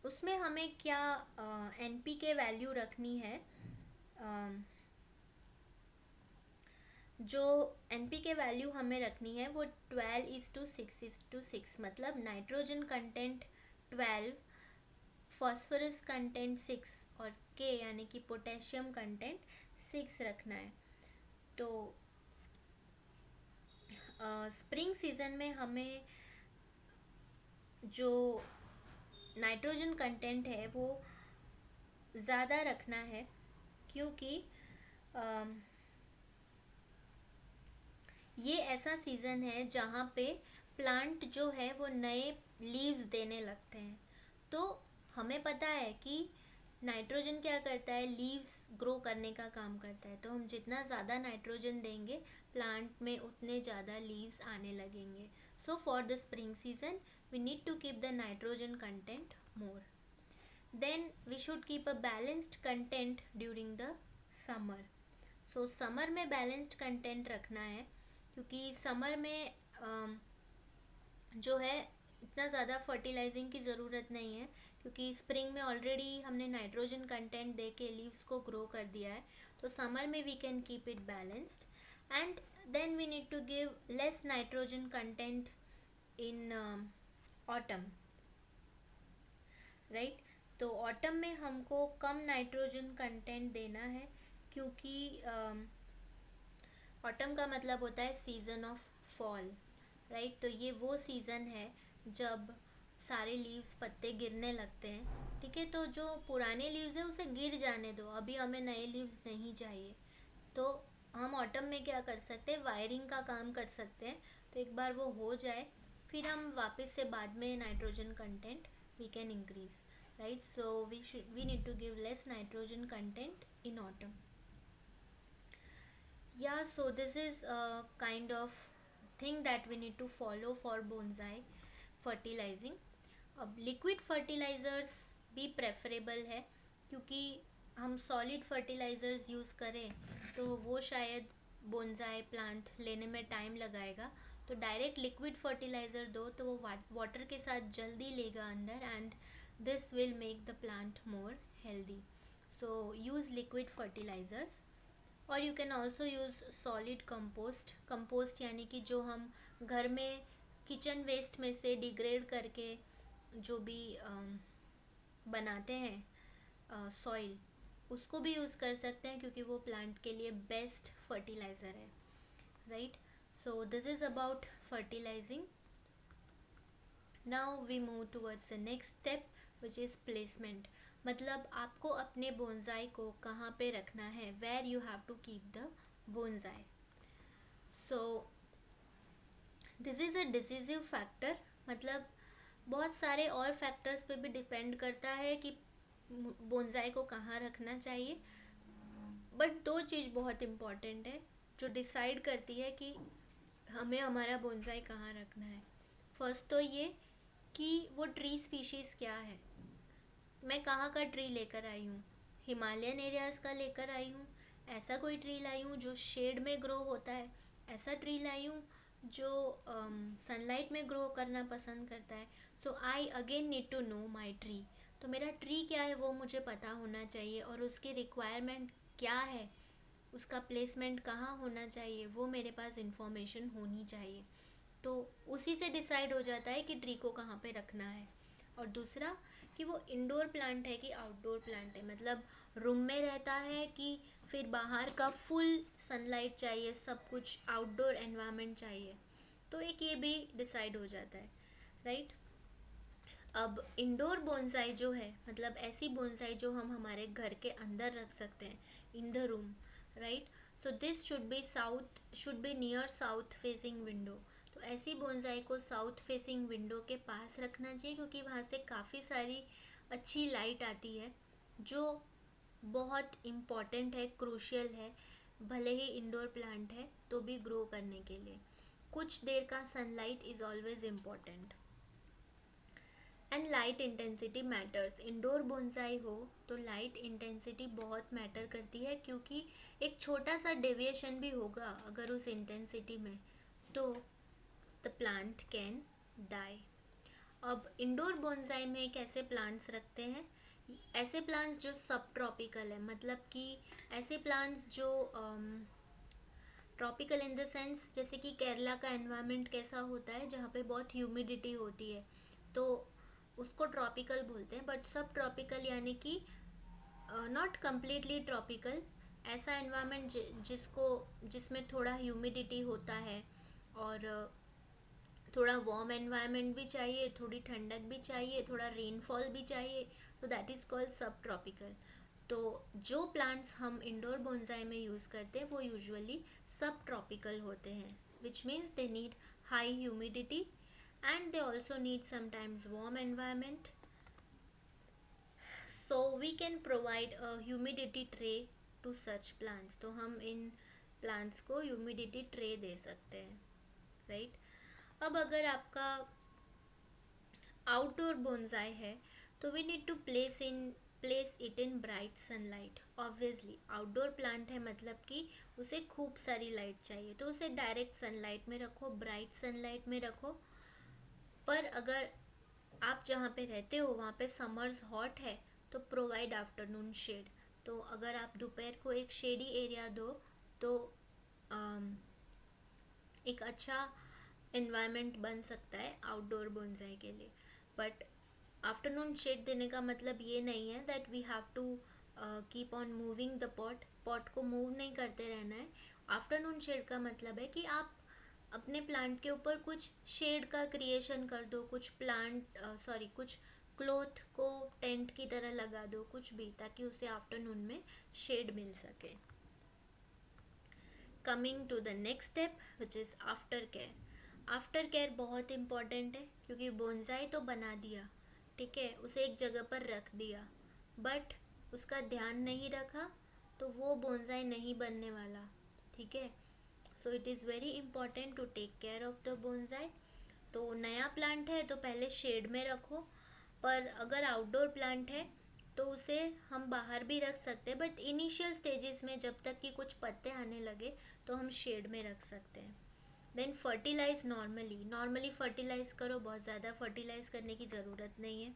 उसमें हमें क्या NPK वैल्यू रखनी है? जो NPK वैल्यू हमें रखनी है वो 12:6:6. मतलब नाइट्रोजन कंटेंट 12, फॉस्फोरस कंटेंट 6 और K यानी कि पोटेशियम कंटेंट 6 रखना है. तो स्प्रिंग सीजन में हमें जो नाइट्रोजन कंटेंट है वो ज़्यादा रखना है. क्योंकि ये ऐसा सीज़न है जहाँ पे प्लांट जो है वो नए लीव्स देने लगते हैं. तो हमें पता है कि नाइट्रोजन क्या करता है? लीव्स ग्रो करने का काम करता है. तो हम जितना ज़्यादा नाइट्रोजन देंगे प्लांट में उतने ज़्यादा लीव्स आने लगेंगे. So for the spring season we need to keep the nitrogen content more. Then we should keep a balanced content during the summer. So summer में balanced content रखना है क्योंकि summer में जो है इतना ज़्यादा फर्टिलाइजिंग की ज़रूरत नहीं है. क्योंकि स्प्रिंग में ऑलरेडी हमने नाइट्रोजन कंटेंट दे के लीव्स को ग्रो कर दिया है. तो समर में we can keep it balanced. And then we need to give less nitrogen content in autumn, right. तो ऑटम में हमको कम नाइट्रोजन कंटेंट देना है, क्योंकि ऑटम का मतलब होता है सीज़न ऑफ फॉल, राइट. तो ये वो सीज़न है जब सारे लीव्स, पत्ते गिरने लगते हैं, ठीक है. तो जो पुराने लीव्स है उसे गिर जाने दो, अभी हमें नए लीव्स नहीं चाहिए. तो हम ऑटम में क्या कर सकते हैं, वायरिंग का काम कर सकते हैं. तो एक बार वो हो जाए, फिर हम वापस से बाद में nitrogen content we can increase, right. So we need to give less nitrogen content in autumn. Yeah, so this is a kind of thing that we need to follow for bonsai fertilizing. अब liquid fertilisers भी preferable है, क्योंकि हम solid fertilisers use करें तो वो शायद bonsai plant लेने में टाइम लगाएगा. तो डायरेक्ट लिक्विड फर्टिलाइज़र दो तो वो वाटर के साथ जल्दी लेगा अंदर, and this will make the plant more healthy. So use liquid fertilizers. और you can also use solid compost यानी कि जो हम घर में किचन वेस्ट में से डिग्रेड करके जो भी बनाते हैं सॉइल, उसको भी यूज़ कर सकते हैं, क्योंकि वो प्लांट के लिए बेस्ट फर्टिलाइज़र है, right. So this is about fertilising. Now we move towards the next step which is placement. मतलब आपको अपने बोनसाई को कहाँ पे रखना है, where you have to keep the bonsai. So this is a decisive factor. मतलब बहुत सारे और फैक्टर्स पे भी डिपेंड करता है कि बोनसाई को कहाँ रखना चाहिए, बट दो चीज़ बहुत इम्पॉर्टेंट है जो डिसाइड करती है कि हमें हमारा बोनसाई कहाँ रखना है. फर्स्ट तो ये कि वो ट्री स्पीशीज़ क्या है, मैं कहाँ का ट्री लेकर आई हूँ. हिमालयन एरियाज़ का लेकर आई हूँ, ऐसा कोई ट्री लाई हूँ जो शेड में ग्रो होता है, ऐसा ट्री लाई हूँ जो सनलाइट में ग्रो करना पसंद करता है. So I again need to know my tree. तो मेरा ट्री क्या है वो मुझे पता होना चाहिए, और उसकी रिक्वायरमेंट क्या है, उसका प्लेसमेंट कहाँ होना चाहिए, वो मेरे पास इंफॉर्मेशन होनी चाहिए. तो उसी से डिसाइड हो जाता है कि ट्री को कहाँ पे रखना है. और दूसरा कि वो इंडोर प्लांट है कि आउटडोर प्लांट है, मतलब रूम में रहता है कि फिर बाहर का फुल सनलाइट चाहिए, सब कुछ आउटडोर एनवायरनमेंट चाहिए. तो एक ये भी डिसाइड हो जाता है, राइट. अब इंडोर बोनसाई जो है, मतलब ऐसी बोनसाई जो हम हमारे घर के अंदर रख सकते हैं, in the room, right. So this should be near south facing window. तो ऐसी बोनसाई को साउथ फेसिंग विंडो के पास रखना चाहिए, क्योंकि वहाँ से काफ़ी सारी अच्छी लाइट आती है, जो बहुत इम्पॉर्टेंट है, क्रूशियल है. भले ही इंडोर प्लांट है तो भी ग्रो करने के लिए कुछ देर का sunlight is always important. And light intensity matters. Indoor bonsai हो तो लाइट इंटेंसिटी बहुत मैटर करती है, क्योंकि एक छोटा सा डेविएशन भी होगा अगर उस इंटेंसिटी में, तो द प्लांट कैन डाई. अब इंडोर बोनसाई में कैसे प्लांट्स रखते हैं, ऐसे प्लांट्स जो सब ट्रॉपिकल है, मतलब कि ऐसे प्लांट्स जो ट्रॉपिकल इन द सेंस, जैसे कि केरला का एनवायरनमेंट कैसा होता है जहाँ पे बहुत ह्यूमिडिटी होती है, तो उसको ट्रॉपिकल बोलते हैं. बट सब ट्रॉपिकल यानी कि नॉट कम्प्लीटली ट्रॉपिकल, ऐसा एनवायरनमेंट जिसमें थोड़ा ह्यूमिडिटी होता है और थोड़ा वार्म एनवायरनमेंट भी चाहिए, थोड़ी ठंडक भी चाहिए, थोड़ा रेनफॉल भी चाहिए, तो दैट इज़ कॉल्ड सब ट्रॉपिकल. तो जो प्लांट्स हम इंडोर बोनसाई में यूज़ करते हैं वो यूजुअली सब ट्रॉपिकल होते हैं, which means they need high humidity and they also need sometimes warm environment. So we can provide a humidity tray to such plants. तो हम इन plants को humidity tray दे सकते हैं, right. अब अगर आपका outdoor bonsai है तो we need to place it in bright sunlight. Obviously outdoor plant है, मतलब कि उसे खूब सारी लाइट चाहिए, तो उसे डायरेक्ट सनलाइट में रखो, ब्राइट सनलाइट में रखो. पर अगर आप जहाँ पे रहते हो वहाँ पे समर्स हॉट है तो प्रोवाइड आफ्टरनून शेड. तो अगर आप दोपहर को एक शेडी एरिया दो तो एक अच्छा इन्वायरमेंट बन सकता है आउटडोर बोनसाई के लिए। बट आफ्टरनून शेड देने का मतलब ये नहीं है that we have to keep on moving the pot को मूव नहीं करते रहना है। आफ्टरनून शेड का मतलब है कि आप अपने प्लांट के ऊपर कुछ शेड का क्रिएशन कर दो, कुछ कुछ क्लॉथ को टेंट की तरह लगा दो, कुछ भी, ताकि उसे आफ्टरनून में शेड मिल सके। Coming to the next step which is after care. After care बहुत इम्पॉर्टेंट है क्योंकि बोनसाई तो बना दिया, ठीक है, उसे एक जगह पर रख दिया, बट उसका ध्यान नहीं रखा तो वो बोनसाई नहीं बनने वाला, ठीक है। So it is very important to take care of the bonsai. तो नया प्लांट है तो पहले शेड में रखो, पर अगर आउटडोर प्लांट है तो उसे हम बाहर भी रख सकते हैं, बट इनिशियल स्टेजेस में जब तक कि कुछ पत्ते आने लगे तो हम शेड में रख सकते हैं। देन फर्टिलाइज नॉर्मली फर्टिलाइज करो, बहुत ज़्यादा फर्टिलाइज करने की ज़रूरत नहीं है।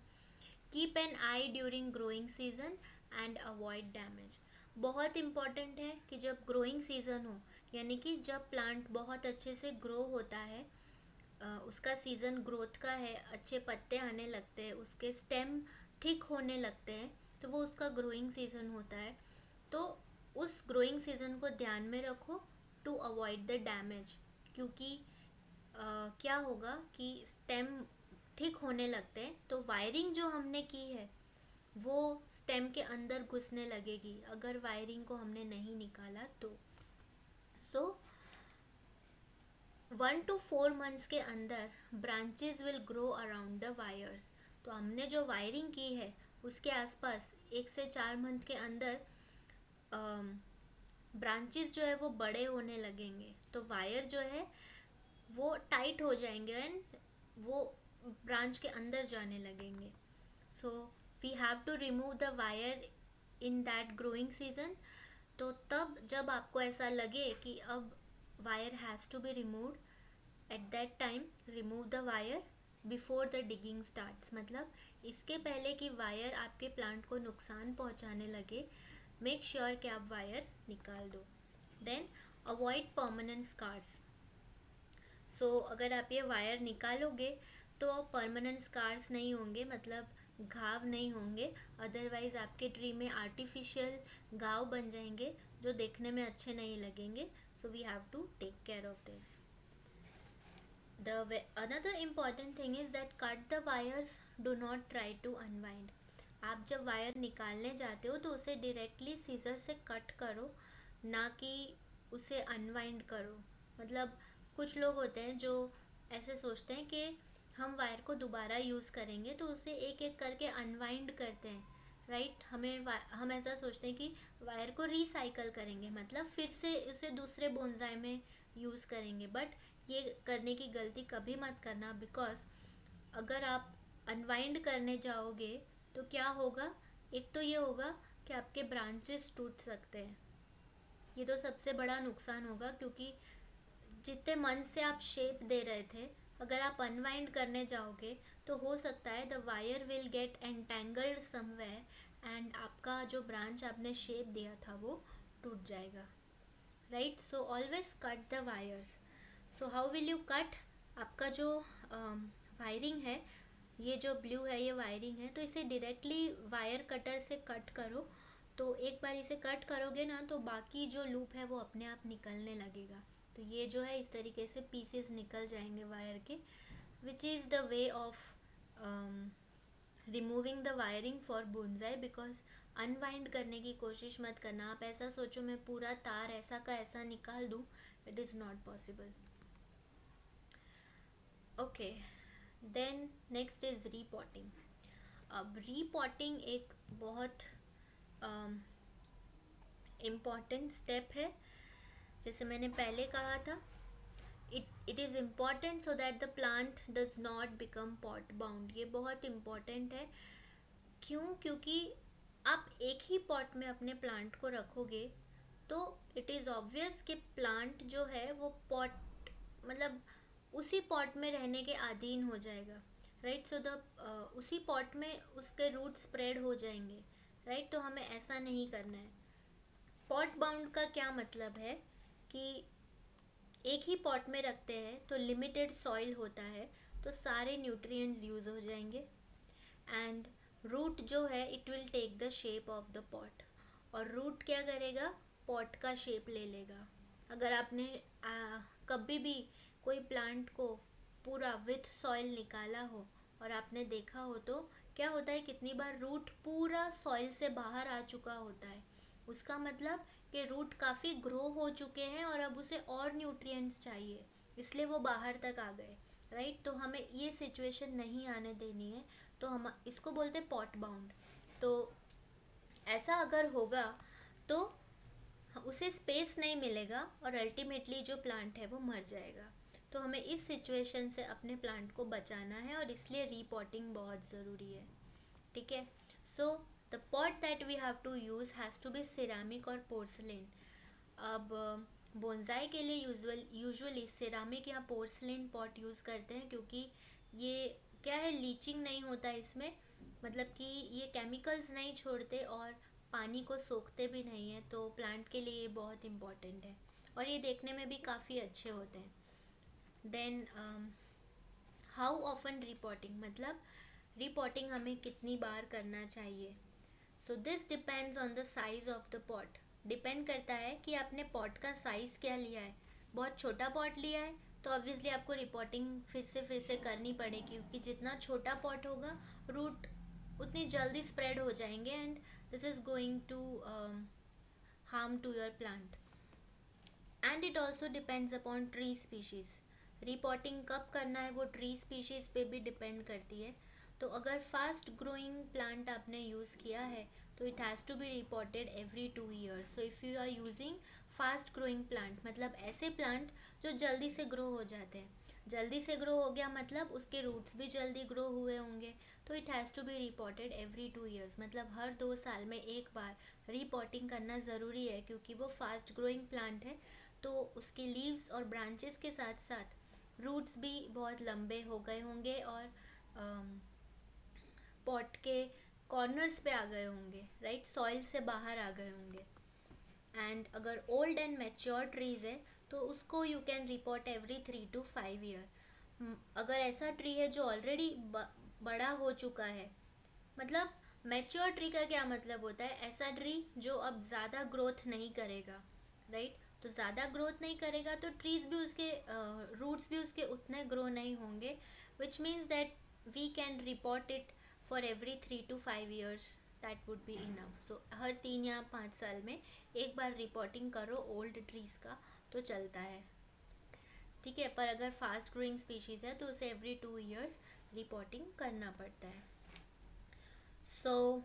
Keep an I during growing season and avoid damage. बहुत इम्पॉर्टेंट है कि जब ग्रोइंग सीजन हो, यानी कि जब प्लांट बहुत अच्छे से ग्रो होता है, उसका सीज़न ग्रोथ का है, अच्छे पत्ते आने लगते हैं, उसके स्टेम थिक होने लगते हैं, तो वो उसका ग्रोइंग सीज़न होता है। तो उस ग्रोइंग सीज़न को ध्यान में रखो टू अवॉइड द डैमेज, क्योंकि क्या होगा कि स्टेम थिक होने लगते हैं तो वायरिंग जो हमने की है वो स्टेम के अंदर घुसने लगेगी अगर वायरिंग को हमने नहीं निकाला तो। सो 1 to 4 months के अंदर branches will grow around the wires. तो हमने जो वायरिंग की है उसके आसपास 1 से 4 मंथ के अंदर ब्रांचेस जो है वो बड़े होने लगेंगे, तो वायर जो है वो टाइट हो जाएंगे एंड वो ब्रांच के अंदर जाने लगेंगे। So we have to remove the wire in that growing season. तो तब जब आपको ऐसा लगे कि अब wire has to be removed, at that time remove the wire before the digging starts. मतलब इसके पहले कि वायर आपके प्लांट को नुकसान पहुंचाने लगे, मेक श्योर कि आप वायर निकाल दो। Then avoid permanent scars. So अगर आप ये वायर निकालोगे तो परमानेंट स्कार्स नहीं होंगे, मतलब घाव नहीं होंगे, अदरवाइज आपके ट्री में आर्टिफिशियल घाव बन जाएंगे जो देखने में अच्छे नहीं लगेंगे। So we have to take care of this. Another important thing is that cut the wires, do not try to unwind। आप जब वायर निकालने जाते हो तो उसे डायरेक्टली सीजर से कट करो, ना कि उसे अनवाइंड करो। मतलब कुछ लोग होते हैं जो ऐसे सोचते हैं कि हम वायर को दोबारा यूज़ करेंगे तो उसे एक एक करके अनवाइंड करते हैं, राइट। हम ऐसा सोचते हैं कि वायर को रिसाइकल करेंगे, मतलब फिर से उसे दूसरे बोनसाई में यूज़ करेंगे, बट ये करने की गलती कभी मत करना, बिकॉज अगर आप अनवाइंड करने जाओगे तो क्या होगा, एक तो ये होगा कि आपके ब्रांचेस टूट सकते हैं, ये तो सबसे बड़ा नुकसान होगा, क्योंकि जितने मन से आप शेप दे रहे थे, अगर आप अनवाइंड करने जाओगे तो हो सकता है the wire will get entangled somewhere and आपका जो ब्रांच आपने शेप दिया था वो टूट जाएगा, right. So always cut the wires. So how will you cut? आपका जो वायरिंग है, ये जो ब्लू है ये वायरिंग है, तो इसे डायरेक्टली वायर कटर से कट करो। तो एक बार इसे कट करोगे ना तो बाकी जो लूप है वो अपने आप निकलने लगेगा। तो ये जो है इस तरीके से पीसेस निकल जाएंगे वायर के, which is the way of removing the wiring for bonsai. Because unwind करने की कोशिश मत करना, आप ऐसा सोचो मैं पूरा तार ऐसा का ऐसा निकाल दूँ, it is not possible. Okay, then next is repotting. अब रीपॉटिंग एक बहुत इम्पॉर्टेंट स्टेप है। जैसे मैंने पहले कहा था, it is important so that the plant does not become pot bound. ये बहुत इम्पॉर्टेंट है। क्यों? क्योंकि आप एक ही पॉट में अपने प्लांट को रखोगे तो इट इज़ ऑब्वियस कि प्लांट जो है वो पॉट, मतलब उसी पॉट में रहने के अधीन हो जाएगा, राइट। सो द उसी पॉट में उसके रूट स्प्रेड हो जाएंगे, राइट। तो हमें ऐसा नहीं करना है। पॉट बाउंड का क्या मतलब है कि एक ही पॉट में रखते हैं तो लिमिटेड सॉइल होता है, तो सारे न्यूट्रिएंट्स यूज़ हो जाएंगे एंड रूट जो है it will take the shape of the pot. और रूट क्या करेगा, पॉट का शेप ले लेगा। अगर आपने कभी भी कोई प्लांट को पूरा विथ सॉइल निकाला हो और आपने देखा हो तो क्या होता है, कितनी बार रूट पूरा सॉइल से बाहर आ चुका होता है। उसका मतलब कि रूट काफ़ी ग्रो हो चुके हैं और अब उसे और न्यूट्रिएंट्स चाहिए, इसलिए वो बाहर तक आ गए, राइट। तो हमें ये सिचुएशन नहीं आने देनी है, तो हम इसको बोलते हैं पॉट बाउंड। तो ऐसा अगर होगा तो उसे स्पेस नहीं मिलेगा और अल्टीमेटली जो प्लांट है वो मर जाएगा। तो हमें इस सिचुएशन से अपने प्लांट को बचाना है और इसलिए रीपॉटिंग बहुत ज़रूरी है, ठीक है। So the pot that we have to use has to be ceramic और पोर्सलिन। अब बोनसाई के लिए यूजुअली सिरामिक या पोर्सलिन पॉट यूज़ करते हैं, क्योंकि ये क्या है, लीचिंग नहीं होता है इसमें, मतलब कि ये केमिकल्स नहीं छोड़ते और पानी को सोखते भी नहीं है, तो प्लांट के लिए ये बहुत इम्पॉर्टेंट है और ये देखने में भी काफ़ी अच्छे होते हैं। देन हाउ ऑफन रिपोर्टिंग, मतलब रिपोर्टिंग हमें कितनी बार करना चाहिए। So this depends on the size of the pot. Depend करता है कि आपने पॉट का साइज़ क्या लिया है। बहुत छोटा पॉट लिया है तो ऑब्वियसली आपको रिपोर्टिंग फिर से करनी पड़ेगी, क्योंकि जितना छोटा पॉट होगा रूट उतनी जल्दी स्प्रेड हो जाएंगे and this is going to harm to your plant. And it also depends upon tree species. Reporting कब करना है वो ट्री स्पीशीज़ पे भी डिपेंड करती है। तो अगर फास्ट ग्रोइंग प्लांट आपने यूज़ किया है तो it has to be reported every 2 years। So if you are using fast growing plant, मतलब ऐसे प्लांट जो जल्दी से ग्रो हो जाते हैं, जल्दी से ग्रो हो गया मतलब उसके रूट्स भी जल्दी ग्रो हुए होंगे, तो it has to be reported every 2 years, मतलब हर 2 साल में एक बार रिपोर्टिंग करना ज़रूरी है, क्योंकि वो फास्ट ग्रोइंग प्लांट है तो उसके लीव्स और ब्रांचेस के साथ साथ रूट्स भी बहुत लंबे हो गए होंगे और पॉट के कॉर्नर्स पे आ गए होंगे, राइट, सॉइल से बाहर आ गए होंगे। एंड अगर ओल्ड एंड मैच्योर ट्रीज़ है तो उसको you can report every 3 to 5 year। अगर ऐसा ट्री है जो ऑलरेडी बड़ा हो चुका है, मतलब मैच्योर ट्री का क्या मतलब होता है, ऐसा ट्री जो अब ज़्यादा ग्रोथ नहीं करेगा, राइट। तो ज़्यादा ग्रोथ नहीं करेगा तो ट्रीज़ भी उसके रूट्स भी उसके उतने ग्रो नहीं होंगे, which means that we can report it for every 3 to 5 years, that would be enough. So हर 3 या 5 साल में एक बार रिपोर्टिंग करो ओल्ड ट्रीज़ का तो चलता है, ठीक है। पर अगर फास्ट ग्रोइंग स्पीशीज़ है तो उसे एवरी 2 years रिपोर्टिंग करना पड़ता है। सो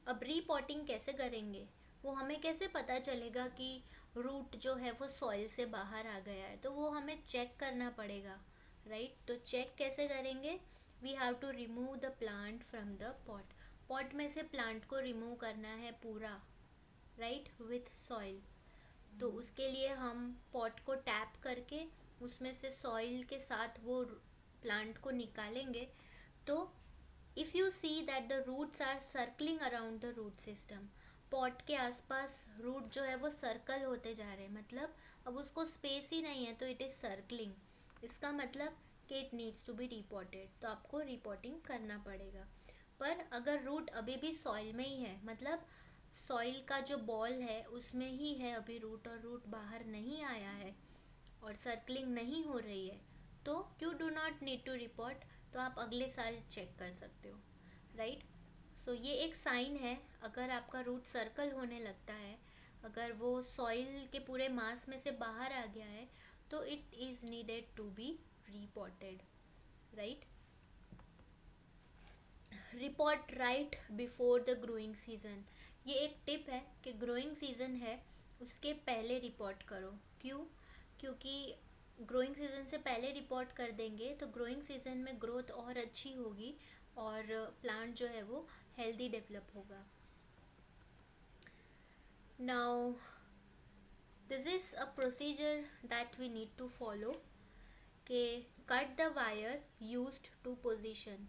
अब रिपोर्टिंग कैसे करेंगे, वो हमें कैसे पता चलेगा कि रूट जो है वो सॉइल से बाहर आ गया है, तो वो हमें चेक करना पड़ेगा, राइट। तो चेक कैसे करेंगे, we have to remove the plant from the pot. Pot में से प्लांट को रिमूव करना है पूरा, राइट, विथ सॉइल। तो उसके लिए हम पॉट को टैप करके उसमें से सॉइल के साथ वो प्लांट को निकालेंगे। तो if you see that the roots are circling around the root system, pot के आसपास रूट जो है वो सर्कल होते जा रहे हैं, मतलब अब उसको स्पेस ही नहीं है तो इट इज़ सर्कलिंग, इसका मतलब कि it needs to be reported, तो आपको रिपोर्टिंग करना पड़ेगा। पर अगर रूट अभी भी सॉइल में ही है, मतलब सॉइल का जो बॉल है उसमें ही है अभी रूट और रूट बाहर नहीं आया है और सर्कलिंग नहीं हो रही है, तो you do not need to report, तो आप अगले साल चेक कर सकते हो, राइट। सो ये एक साइन है, अगर आपका रूट सर्कल होने लगता है, अगर वो सॉइल के पूरे मास में से बाहर आ गया है तो it is needed to be reported, right. Report right before the growing season, ये एक टिप है कि ग्रोइंग सीजन है उसके पहले रिपोर्ट करो। क्यों, क्योंकि ग्रोइंग सीजन से पहले रिपोर्ट कर देंगे तो ग्रोइंग सीजन में ग्रोथ और अच्छी होगी और प्लांट जो है वो हेल्दी डेवलप होगा। Now this is a procedure that we need to follow कि cut the wire used to position.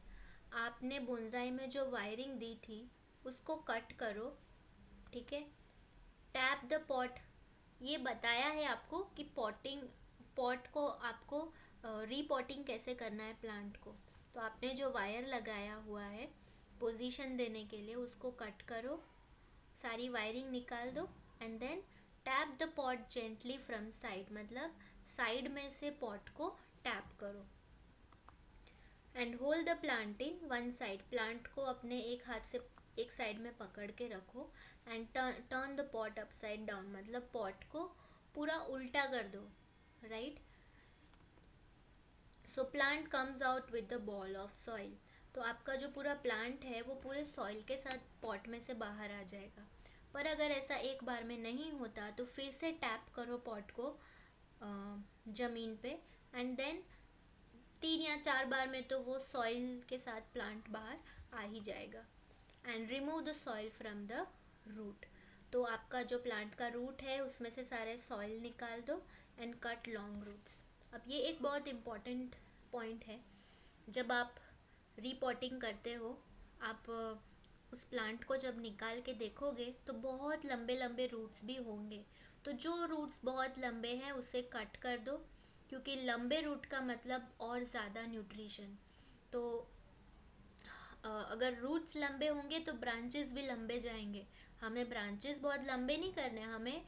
आपने बोनसाई में जो वायरिंग दी थी उसको कट करो, ठीक है। टैप द पॉट, ये बताया है आपको कि पॉट को आपको रीपॉटिंग कैसे करना है प्लांट को। तो आपने जो वायर लगाया हुआ है पोजीशन देने के लिए उसको कट करो, सारी वायरिंग निकाल दो and then tap the pot gently from side, मतलब साइड में से पॉट को टैप करो and hold the plant in one side, plant को अपने एक हाथ से एक साइड में पकड़ के रखो and turn the pot upside down, मतलब पॉट को पूरा उल्टा कर दो, right. So plant comes out with the ball of soil, तो आपका जो पूरा प्लांट है वो पूरे सॉइल के साथ पॉट में से बाहर आ जाएगा। पर अगर ऐसा एक बार में नहीं होता तो फिर से टैप करो पॉट को ज़मीन पे एंड देन 3 या 4 बार में तो वो सॉइल के साथ प्लांट बाहर आ ही जाएगा। And remove the soil from the root, तो आपका जो प्लांट का रूट है उसमें से सारे सॉइल निकाल दो एंड कट लॉन्ग रूट्स। अब ये एक बहुत इम्पॉर्टेंट पॉइंट है, जब आप रीपॉटिंग करते हो आप उस प्लांट को जब निकाल के देखोगे तो बहुत लंबे लंबे रूट्स भी होंगे, तो जो रूट्स बहुत लंबे हैं उसे कट कर दो, क्योंकि लंबे रूट का मतलब और ज़्यादा न्यूट्रिशन। तो अगर रूट्स लंबे होंगे तो ब्रांचेस भी लंबे जाएंगे। हमें ब्रांचेस बहुत लंबे नहीं करने, हमें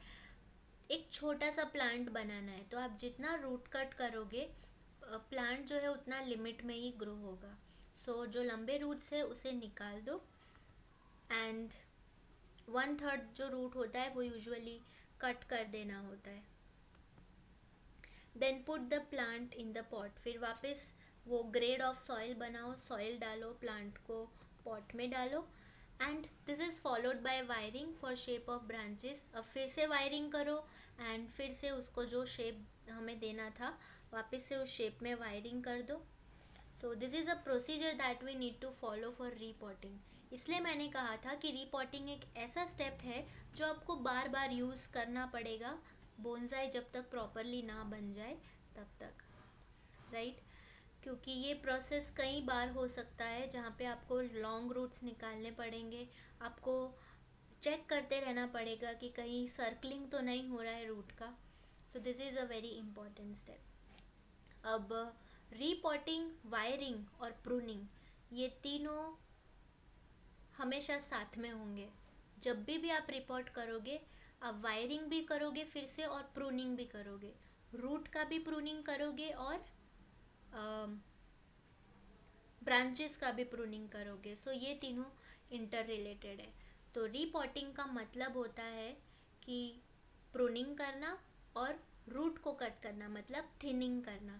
एक छोटा सा प्लांट बनाना है। तो आप जितना रूट कट करोगे प्लांट जो है उतना लिमिट में ही ग्रो होगा। सो जो लंबे रूट्स है उसे निकाल दो एंड 1/3 जो रूट होता है वो यूजुअली कट कर देना होता है। Then put the plant in the pot, फिर वापस वो ग्रेड ऑफ सॉइल बनाओ, सॉइल डालो, प्लांट को पॉट में डालो and this is followed by wiring for shape of branches. अब फिर से वायरिंग करो एंड फिर से उसको जो शेप हमें देना था वापस से उस शेप में वायरिंग कर दो। So this is a procedure that we need to follow for repotting. इसलिए मैंने कहा था कि रीपॉटिंग एक ऐसा स्टेप है जो आपको बार बार यूज़ करना पड़ेगा, बोनसाई जब तक प्रॉपरली ना बन जाए तब तक, राइट। क्योंकि ये प्रोसेस कई बार हो सकता है जहाँ पे आपको लॉन्ग रूट्स निकालने पड़ेंगे, आपको चेक करते रहना पड़ेगा कि कहीं सर्कलिंग तो नहीं हो रहा है रूट का। सो this is a very important step. अब रीपॉटिंग, वायरिंग और प्रूनिंग, ये तीनों हमेशा साथ में होंगे। जब भी आप रिपोर्ट करोगे आप वायरिंग भी करोगे फिर से और प्रूनिंग भी करोगे, रूट का भी प्रूनिंग करोगे और ब्रांचेस का भी प्रूनिंग करोगे। सो ये तीनों इंटर रिलेटेड है। तो रीपॉटिंग का मतलब होता है कि प्रूनिंग करना और रूट को कट करना, मतलब थिनिंग करना।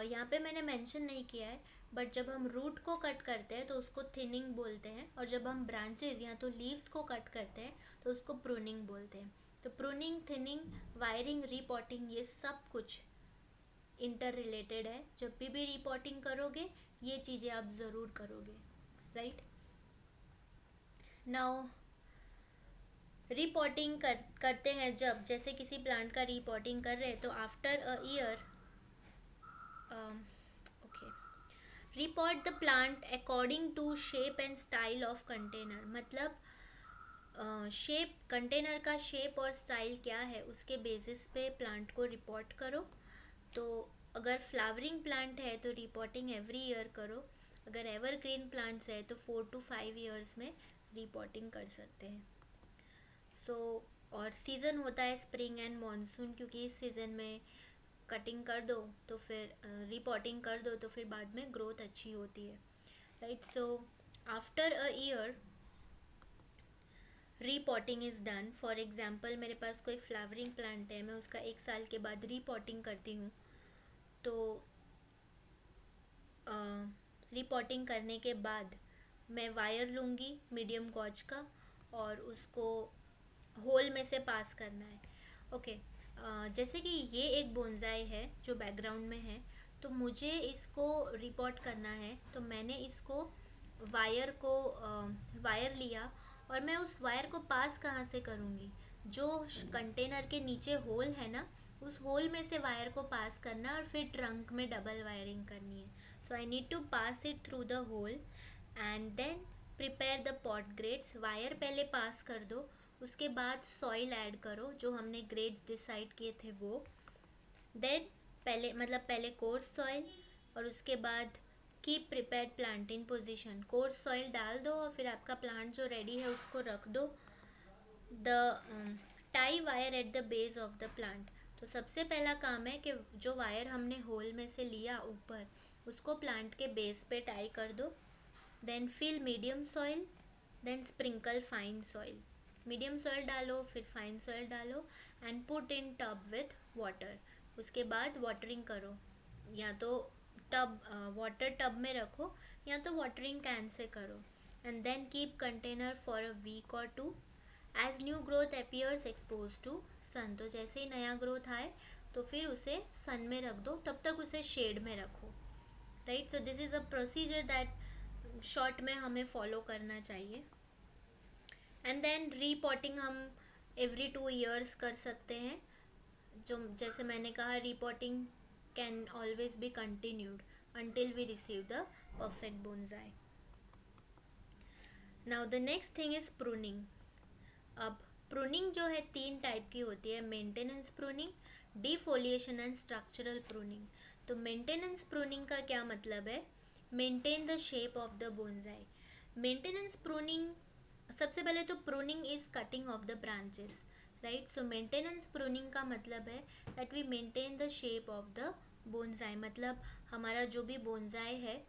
यहाँ पे मैंने मेंशन नहीं किया है बट जब हम रूट को कट करते हैं तो उसको थिनिंग बोलते हैं, और जब हम ब्रांचेज या तो लीव्स को कट करते हैं तो उसको प्रूनिंग बोलते हैं। तो प्रूनिंग, थिनिंग, वायरिंग, रीपॉटिंग, ये सब कुछ इंटर रिलेटेड है। जब भी रीपॉटिंग करोगे ये चीज़ें आप ज़रूर करोगे, राइट। नाउ रीपॉटिंग करते हैं जब, जैसे किसी प्लांट का रीपॉटिंग कर रहे हैं तो after a year repot the plant according to shape and style of container, मतलब शेप, कंटेनर का शेप और स्टाइल क्या है उसके बेसिस पे प्लांट को रिपोर्ट करो। तो अगर फ्लावरिंग प्लांट है तो रिपोर्टिंग एवरी ईयर करो, अगर एवरग्रीन प्लांट्स है तो 4 to 5 ईयर्स में रिपोर्टिंग कर सकते हैं। और सीज़न होता है स्प्रिंग एंड मॉनसून, क्योंकि इस सीज़न में कटिंग कर दो तो फिर रिपोर्टिंग कर दो तो फिर बाद में ग्रोथ अच्छी होती है, right. So after a year repotting is done. For example मेरे पास कोई फ्लावरिंग प्लांट है, मैं उसका 1 साल के बाद रीपॉटिंग करती हूँ। तो रीपॉटिंग करने के बाद मैं वायर लूँगी मीडियम गॉज का और उसको होल में से पास करना है, ओके। जैसे कि ये एक बोनसाई है जो बैकग्राउंड में है, तो मुझे इसको रिपोर्ट करना है। तो मैंने इसको वायर लिया और मैं उस वायर को पास कहाँ से करूँगी, जो कंटेनर के नीचे होल है ना उस होल में से वायर को पास करना और फिर ट्रंक में डबल वायरिंग करनी है। So I need to pass it through the hole and then prepare the pot grades, wire पहले पास कर दो, उसके बाद सॉइल ऐड करो जो हमने ग्रेड्स डिसाइड किए थे वो। देन पहले कोर्स सॉइल, और उसके बाद keep prepared plant in position, course soil डाल दो और फिर आपका प्लांट जो रेडी है उसको रख दो। The tie wire at the base of the plant, तो सबसे पहला काम है कि जो वायर हमने होल में से लिया ऊपर उसको प्लांट के बेस पे टाई कर दो। Then fill medium soil, then sprinkle fine soil, medium soil डालो फिर फाइन सॉइल डालो and put in tub with water. उसके बाद वाटरिंग करो, या तो वाटर टब में रखो या तो वाटरिंग कैन से करो। And then keep container for a week और two, as new growth appears expose to sun, तो जैसे ही नया ग्रोथ आए तो फिर उसे सन में रख दो, तब तक उसे शेड में रखो, right. So this is a procedure that short में हमें फॉलो करना चाहिए। एंड देन रीपॉटिंग हम एवरी 2 ईयर्स कर सकते हैं, जो जैसे मैंने कहा repotting can always be continued until we receive the perfect bonsai. Now the next thing is pruning. अब प्रूनिंग जो है 3 टाइप की होती है, maintenance pruning, defoliation and structural pruning. तो मेंटेनेंस प्रूनिंग का क्या मतलब है? Maintain the shape of the bonsai. Maintenance pruning, सबसे पहले तो pruning is cutting off the branches, right. So maintenance pruning का मतलब है that we maintain the shape of the bonsai, मतलब हमारा जो भी बोनसाई है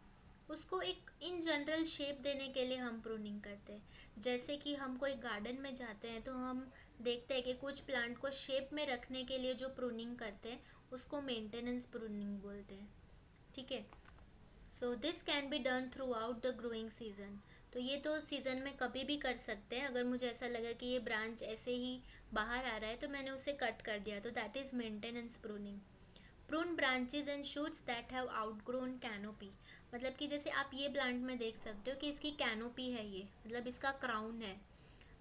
उसको एक इन जनरल शेप देने के लिए हम प्रूनिंग करते हैं। जैसे कि हम कोई गार्डन में जाते हैं तो हम देखते हैं कि कुछ प्लांट को शेप में रखने के लिए जो प्रूनिंग करते हैं उसको मेंटेनेंस प्रूनिंग बोलते हैं, ठीक है। So this can be done through out the growing season, तो ये तो सीज़न में कभी भी कर सकते हैं। अगर मुझे ऐसा लगा कि ये ब्रांच ऐसे ही बाहर आ रहा है तो मैंने उसे कट कर दिया, तो that is maintenance pruning. Prune branches and shoots that have outgrown canopy, मतलब कि जैसे आप ये प्लांट में देख सकते हो कि इसकी कैनोपी है, ये मतलब इसका क्राउन है।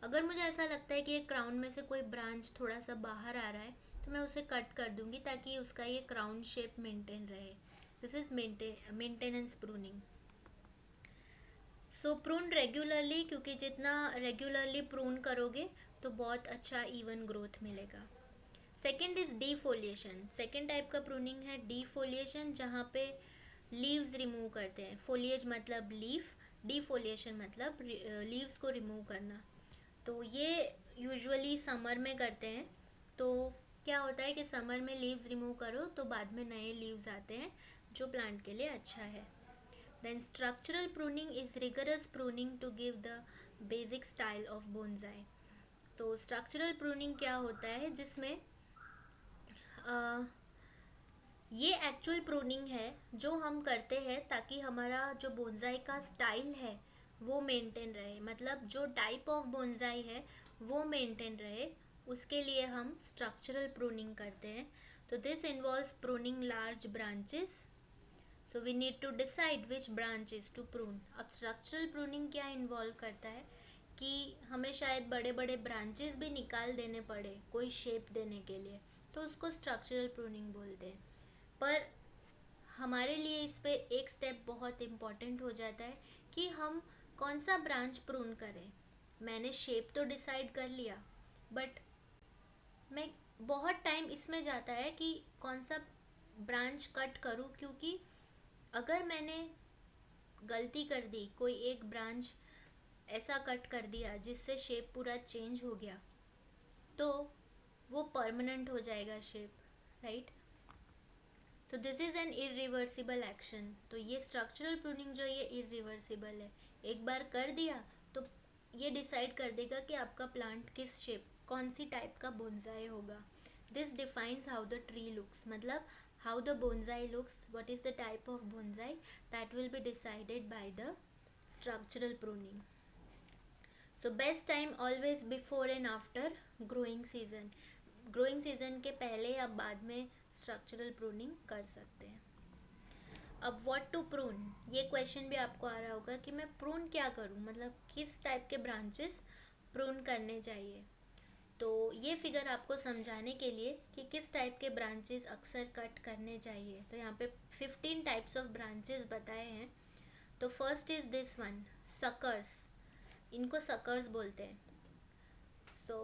अगर मुझे ऐसा लगता है कि ये क्राउन में से कोई ब्रांच थोड़ा सा बाहर आ रहा है तो मैं उसे कट कर दूंगी ताकि उसका ये क्राउन शेप मेंटेन रहे। This is maintenance pruning. So prune regularly, क्योंकि जितना रेगुलरली प्रून करोगे तो बहुत अच्छा इवन ग्रोथ मिलेगा। सेकेंड इज डीफोलिएशन, सेकेंड टाइप का प्रूनिंग है डीफोलिएशन, जहाँ पे लीव्स रिमूव करते हैं। फोलिएज मतलब लीफ, डीफोलिएशन मतलब लीव्स को रिमूव करना। तो ये यूजुअली समर में करते हैं। तो क्या होता है कि समर में लीव्स रिमूव करो तो बाद में नए लीव्स आते हैं जो प्लांट के लिए अच्छा है। Then structural pruning is rigorous pruning to give the basic style of bonsai. तो स्ट्रक्चरल प्रूनिंग क्या होता है, जिसमें ये एक्चुअल प्रूनिंग है जो हम करते हैं ताकि हमारा जो बोनसाई का स्टाइल है वो मेंटेन रहे, मतलब जो टाइप ऑफ बोनसाई है वो मेंटेन रहे, उसके लिए हम स्ट्रक्चरल प्रूनिंग करते हैं। तो this involves pruning large branches, so we need to decide which branches to prune. अब स्ट्रक्चरल प्रूनिंग क्या इन्वॉल्व करता है कि हमें शायद बड़े बड़े ब्रांचेस भी निकाल देने पड़े कोई शेप देने के लिए, तो उसको स्ट्रक्चरल प्रूनिंग बोलते हैं। पर हमारे लिए इस पे एक स्टेप बहुत इम्पॉर्टेंट हो जाता है कि हम कौन सा ब्रांच प्रून करें। मैंने शेप तो डिसाइड कर लिया, बट मैं बहुत टाइम इसमें जाता है कि कौन सा ब्रांच कट करूं, क्योंकि अगर मैंने गलती कर दी, कोई एक ब्रांच ऐसा कट कर दिया जिससे शेप पूरा चेंज हो गया, तो वो परमानेंट हो जाएगा shape, right. So this is an irreversible action. तो ये स्ट्रक्चरल प्रूनिंग जो ये इरिवर्सिबल है, एक बार कर दिया तो ये डिसाइड कर देगा कि आपका प्लांट किस शेप, कौन सी टाइप का बोनसाई होगा। This defines how the tree looks, मतलब how the bonsai looks, what is the type of bonsai, that will be decided by the structural pruning. So best time always before and after growing season, growing season के पहले या बाद में structural pruning कर सकते हैं। अब what to prune, ये क्वेश्चन भी आपको आ रहा होगा कि मैं प्रून क्या करूं, मतलब किस टाइप के ब्रांचेस प्रून करने चाहिए। तो ये फिगर आपको समझाने के लिए कि किस टाइप के ब्रांचेस अक्सर कट करने चाहिए, तो यहाँ पे 15 टाइप्स ऑफ ब्रांचेस बताए हैं। तो first is this one, suckers. इनको सकर्स बोलते हैं। So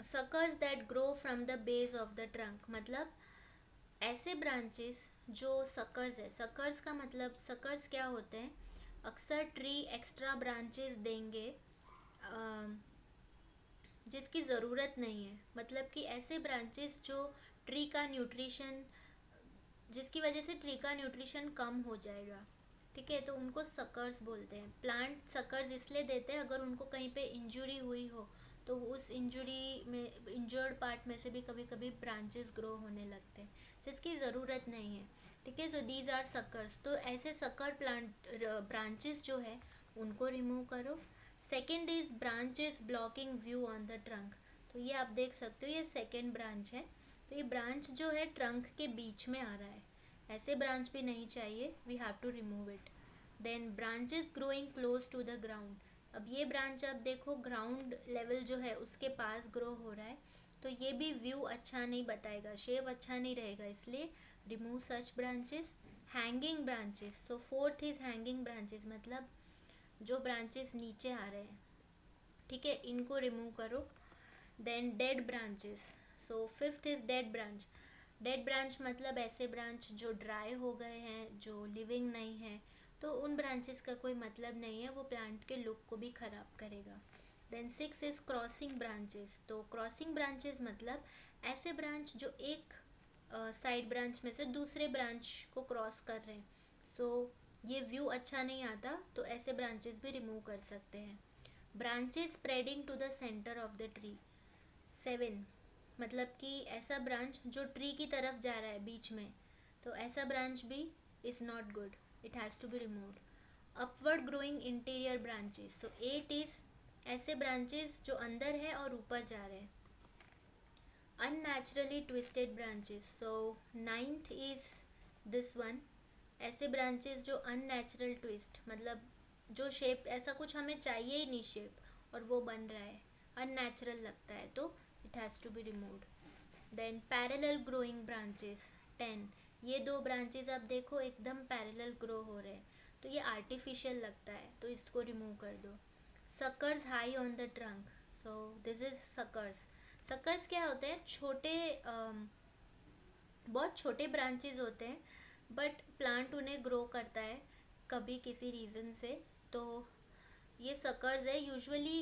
suckers that grow from the base of the trunk, मतलब ऐसे ब्रांचेस जो सकर्स है। सकर्स का मतलब, सकर्स क्या होते हैं, अक्सर ट्री एक्स्ट्रा ब्रांचेस देंगे जिसकी ज़रूरत नहीं है। मतलब कि ऐसे ब्रांचेस जो ट्री का न्यूट्रिशन, जिसकी वजह से ट्री का न्यूट्रिशन कम हो जाएगा, ठीक है, तो उनको सकर्स बोलते हैं। प्लांट सकर्स इसलिए देते हैं अगर उनको कहीं पे इंजरी हुई हो, तो उस इंजरी में, इंजर्ड पार्ट में से भी कभी कभी ब्रांचेस ग्रो होने लगते हैं जिसकी ज़रूरत नहीं है, ठीक है। So these are suckers. तो ऐसे सकर प्लांट ब्रांचेस जो है उनको रिमूव करो। Second is branches blocking view on the trunk. तो ये आप देख सकते हो, ये सेकेंड ब्रांच है। तो ये ब्रांच जो है ट्रंक के बीच में आ रहा है, ऐसे ब्रांच भी नहीं चाहिए, we have to remove it. Then branches growing close to the ground. अब ये ब्रांच आप देखो ग्राउंड लेवल जो है उसके पास ग्रो हो रहा है, तो ये भी व्यू अच्छा नहीं बताएगा, शेप अच्छा नहीं रहेगा, इसलिए remove such branches. Hanging branches, so fourth is hanging branches, मतलब जो ब्रांचेस नीचे आ रहे हैं, ठीक है, इनको रिमूव करो। Then dead branches, so fifth is dead branch. Dead branch मतलब ऐसे ब्रांच जो ड्राई हो गए हैं, जो लिविंग नहीं है, तो उन ब्रांचेस का कोई मतलब नहीं है, वो प्लांट के लुक को भी ख़राब करेगा। Then six is crossing branches. तो क्रॉसिंग ब्रांचेस मतलब ऐसे ब्रांच जो एक साइड ब्रांच में से दूसरे ब्रांच को क्रॉस कर रहे हैं, सो ये व्यू अच्छा नहीं आता, तो ऐसे ब्रांचेस भी रिमूव कर सकते हैं। Branches spreading to the centre of the tree. Seven, मतलब कि ऐसा ब्रांच जो ट्री की तरफ जा रहा है बीच में, तो ऐसा ब्रांच भी is not good, it has to be removed. Upward growing interior branches, so eight is ऐसे ब्रांचेस जो अंदर है और ऊपर जा रहे हैं। Unnaturally twisted branches, so ninth is this one. ऐसे ब्रांचेस जो अननेचुरल ट्विस्ट, मतलब जो शेप ऐसा कुछ हमें चाहिए ही नहीं शेप, और वो बन रहा है, अननेचुरल लगता है, तो it has to be removed. Then parallel growing branches 10। ये दो ब्रांचेस आप देखो एकदम पैरेलल ग्रो हो रहे हैं, तो ये आर्टिफिशियल लगता है, तो इसको रिमूव कर दो। Suckers high on the trunk, so this is suckers. Suckers क्या होते हैं, छोटे बहुत छोटे ब्रांचेस होते हैं, बट प्लांट उन्हें ग्रो करता है कभी किसी रीज़न से, तो ये सकर्स है। यूजुअली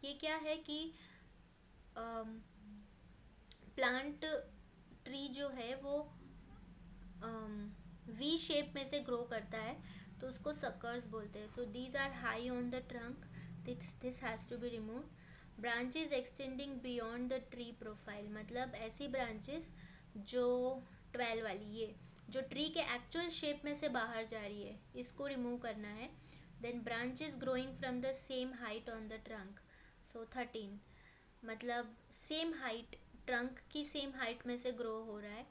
ये क्या है कि प्लांट ट्री जो है वो वी शेप में से ग्रो करता है, तो उसको सकर्स बोलते हैं। So these are high on the trunk, this has to be remove. Branches extending beyond the tree profile, मतलब ऐसी ब्रांचेस जो 12 वाली, ये जो ट्री के एक्चुअल शेप में से बाहर जा रही है, इसको रिमूव करना है। Then branches growing from the same height on the trunk, so 13, मतलब सेम हाइट, ट्रंक की सेम हाइट में से ग्रो हो रहा है,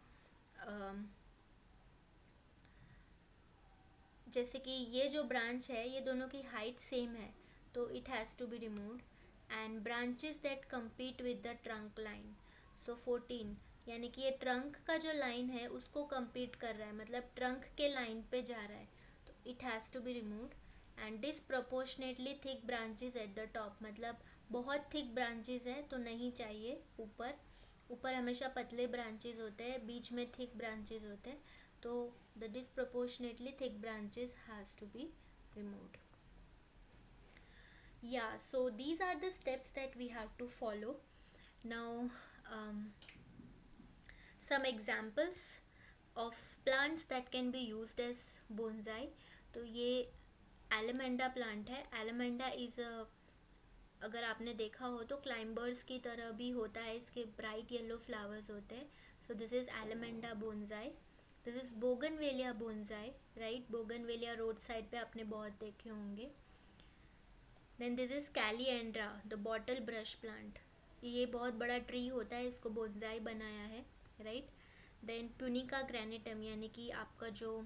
जैसे कि ये जो ब्रांच है ये दोनों की हाइट सेम है, तो it has to be removed. And branches that compete with the trunk line, so 14, यानी कि ये ट्रंक का जो लाइन है उसको कम्पीट कर रहा है, मतलब ट्रंक के लाइन पे जा रहा है, तो it has to be removed. And disproportionately thick branches at the top, मतलब बहुत थिक ब्रांचेस है तो नहीं चाहिए। ऊपर ऊपर हमेशा पतले ब्रांचेस होते हैं, बीच में थिक ब्रांचेस होते हैं, तो the disproportionately thick branches has to be removed. Yeah, so these are the steps that we have to follow. Now some examples of plants that can be used as bonsai. तो ये एलेमेंडा plant है। एलेमेंडा is a, अगर आपने देखा हो तो climbers की तरह भी होता है, इसके ब्राइट येलो फ्लावर्स होते हैं। So this is allamanda bonsai. This is bougainvillea bonsai, right, bougainvillea road side पे आपने बहुत देखे होंगे। Then this is calliandra the bottle brush plant, ये बहुत बड़ा ट्री होता है, इसको बोनसाई बनाया है, राइट। देन प्यूनिका ग्रेनिटम, यानी कि आपका जो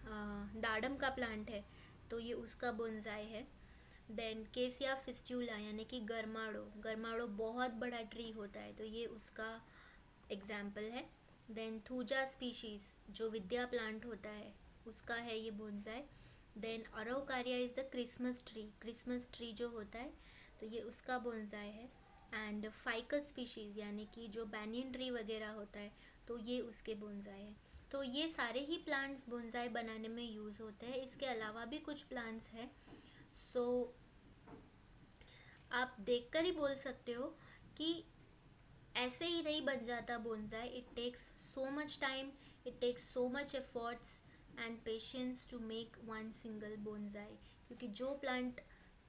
दाडम का प्लांट है, तो ये उसका बोनसाई है। देन केसिया फिस्टूला, यानी कि गरमाड़ो, गरमाड़ो बहुत बड़ा ट्री होता है, तो ये उसका एग्जाम्पल है। देन थूजा स्पीशीज़ जो विद्या प्लांट होता है, उसका है ये bonsai. Then araucaria is the Christmas tree जो होता है, तो ये उसका बोनसाई है। एंड फाइकस स्पीशीज़ यानी कि जो बैनियन ट्री वगैरह होता है, तो ये उसके बोनसाई है। तो ये सारे ही प्लांट्स बोनसाई बनाने में यूज़ होते हैं। इसके अलावा भी कुछ प्लांट्स हैं। सो आप देखकर ही बोल सकते हो कि ऐसे ही नहीं बन जाता bonsai. It takes so much time, it takes so much efforts and patience to make one single bonsai. क्योंकि जो प्लांट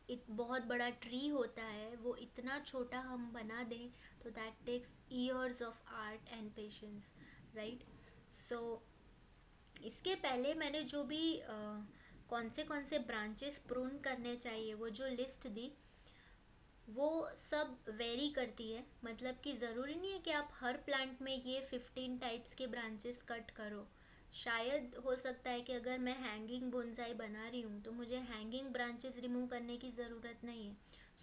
एक बहुत बड़ा ट्री होता है, वो इतना छोटा हम बना दें, तो that takes years of art and patience, right. So इसके पहले मैंने जो भी कौन से ब्रांचेस प्रून करने चाहिए, वो जो लिस्ट दी, वो सब वेरी करती है। मतलब कि ज़रूरी नहीं है कि आप हर प्लांट में ये 15 टाइप्स के ब्रांचेस कट करो। शायद हो सकता है कि अगर मैं हैंगिंग बोनसाई बना रही हूँ, तो मुझे हैंगिंग ब्रांचेस रिमूव करने की ज़रूरत नहीं है।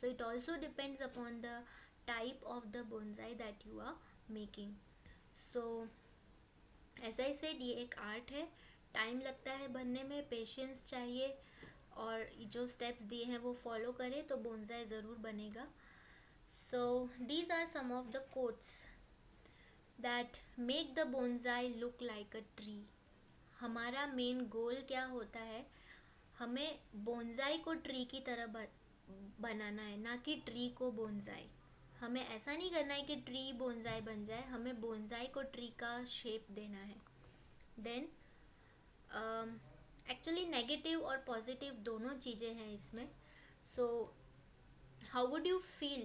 So it also depends upon the type of the bonsai that you are making. So as I said, ये एक आर्ट है, टाइम लगता है बनने में, पेशेंस चाहिए, और जो स्टेप्स दिए हैं वो फॉलो करें तो बोनसाई ज़रूर बनेगा। So these are some of the coats that make the bonsai look like a tree. हमारा मेन गोल क्या होता है, हमें बोनसाई को ट्री की तरह बनाना है, ना कि ट्री को बोनसाई। हमें ऐसा नहीं करना है कि ट्री बोनसाई बन जाए, हमें बोनसाई को ट्री का शेप देना है। देन एक्चुअली नेगेटिव और पॉजिटिव दोनों चीज़ें हैं इसमें। So how would you feel,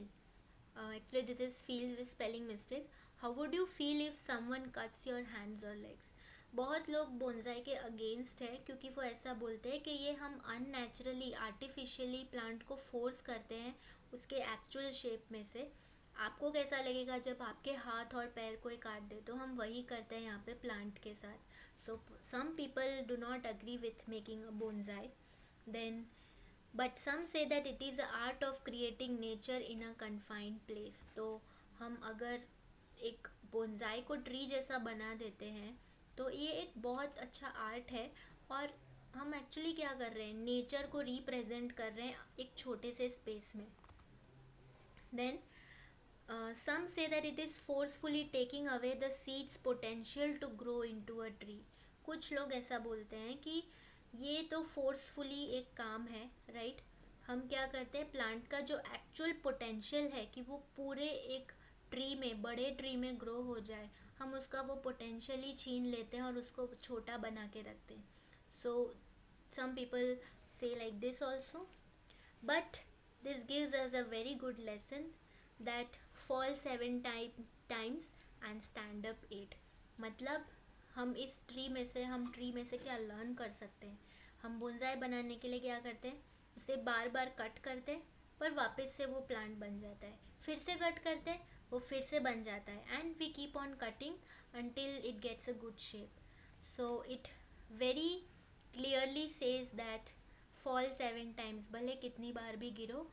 actually this is feel spelling mistake, how would you feel if someone cuts your hands और लेग्स। बहुत लोग बोनसाई के अगेंस्ट है, क्योंकि वो ऐसा बोलते हैं कि ये हम अननेचुरली आर्टिफिशियली प्लांट को फोर्स करते हैं उसके एक्चुअल शेप में से। आपको कैसा लगेगा जब आपके हाथ और पैर कोई काट दे, तो हम वही करते हैं यहाँ पे प्लांट के साथ। So some people do not agree with making a bonsai. Then, but some say that it is the art of creating nature in a confined place. तो हम अगर एक बोनसाई को ट्री जैसा बना देते हैं, तो ये एक बहुत अच्छा आर्ट है, और हम एक्चुअली क्या कर रहे हैं, नेचर को रिप्रेजेंट कर रहे हैं एक छोटे से स्पेस में। देन some say that it is forcefully taking away the seed's potential to grow into a tree. कुछ लोग ऐसा बोलते हैं कि ये तो फोर्सफुली एक काम है, राइट। हम क्या करते हैं, प्लांट का जो एक्चुअल पोटेंशियल है कि वो पूरे एक ट्री में, बड़े ट्री में ग्रो हो जाए, हम उसका वो पोटेंशियल ही छीन लेते हैं और उसको छोटा बना के रखते हैं। सो सम पीपल से like this also, but this gives us a very good lesson that fall 7 times and stand up 8। मतलब हम ट्री में से क्या लर्न कर सकते हैं। हम बोनसाई बनाने के लिए क्या करते हैं, उसे बार बार कट करते हैं, पर वापस से वो प्लांट बन जाता है, फिर से कट करते हैं, वो फिर से बन जाता है, and we keep on cutting until it gets a good shape. So it very clearly says that fall 7 times, भले कितनी बार भी गिरो,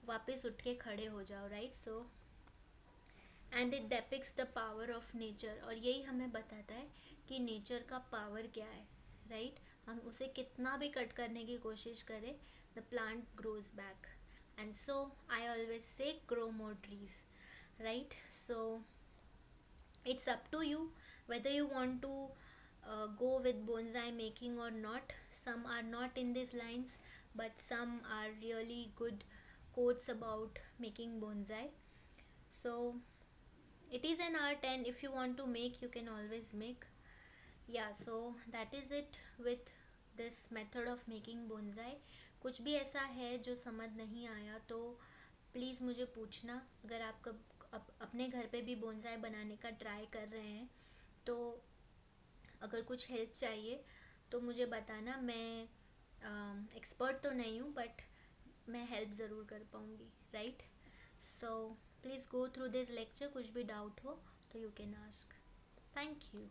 वापस उठ के खड़े हो जाओ, right. So and it depicts the power of nature, और यही हमें बताता है कि नेचर का पावर क्या है, राइट। हम उसे कितना भी कट करने की कोशिश करें, the plant grows back. And so I always say grow more trees, right. So it's up to you whether you want to go with bonsai making or not. Some are not in these lines, but some are really good quotes about making bonsai. So it is an art, and if you want to make, you can always make. Yeah, so that is it with this method of making bonsai. कुछ भी ऐसा है जो समझ नहीं आया, तो please मुझे पूछना। अगर आप अपने घर पे भी बोनसाई बनाने का ट्राई कर रहे हैं, तो अगर कुछ हेल्प चाहिए तो मुझे बताना। मैं एक्सपर्ट तो नहीं हूँ, बट मैं हेल्प ज़रूर कर पाऊँगी, right. So please go through this lecture, कुछ भी डाउट हो तो you can ask. Thank you.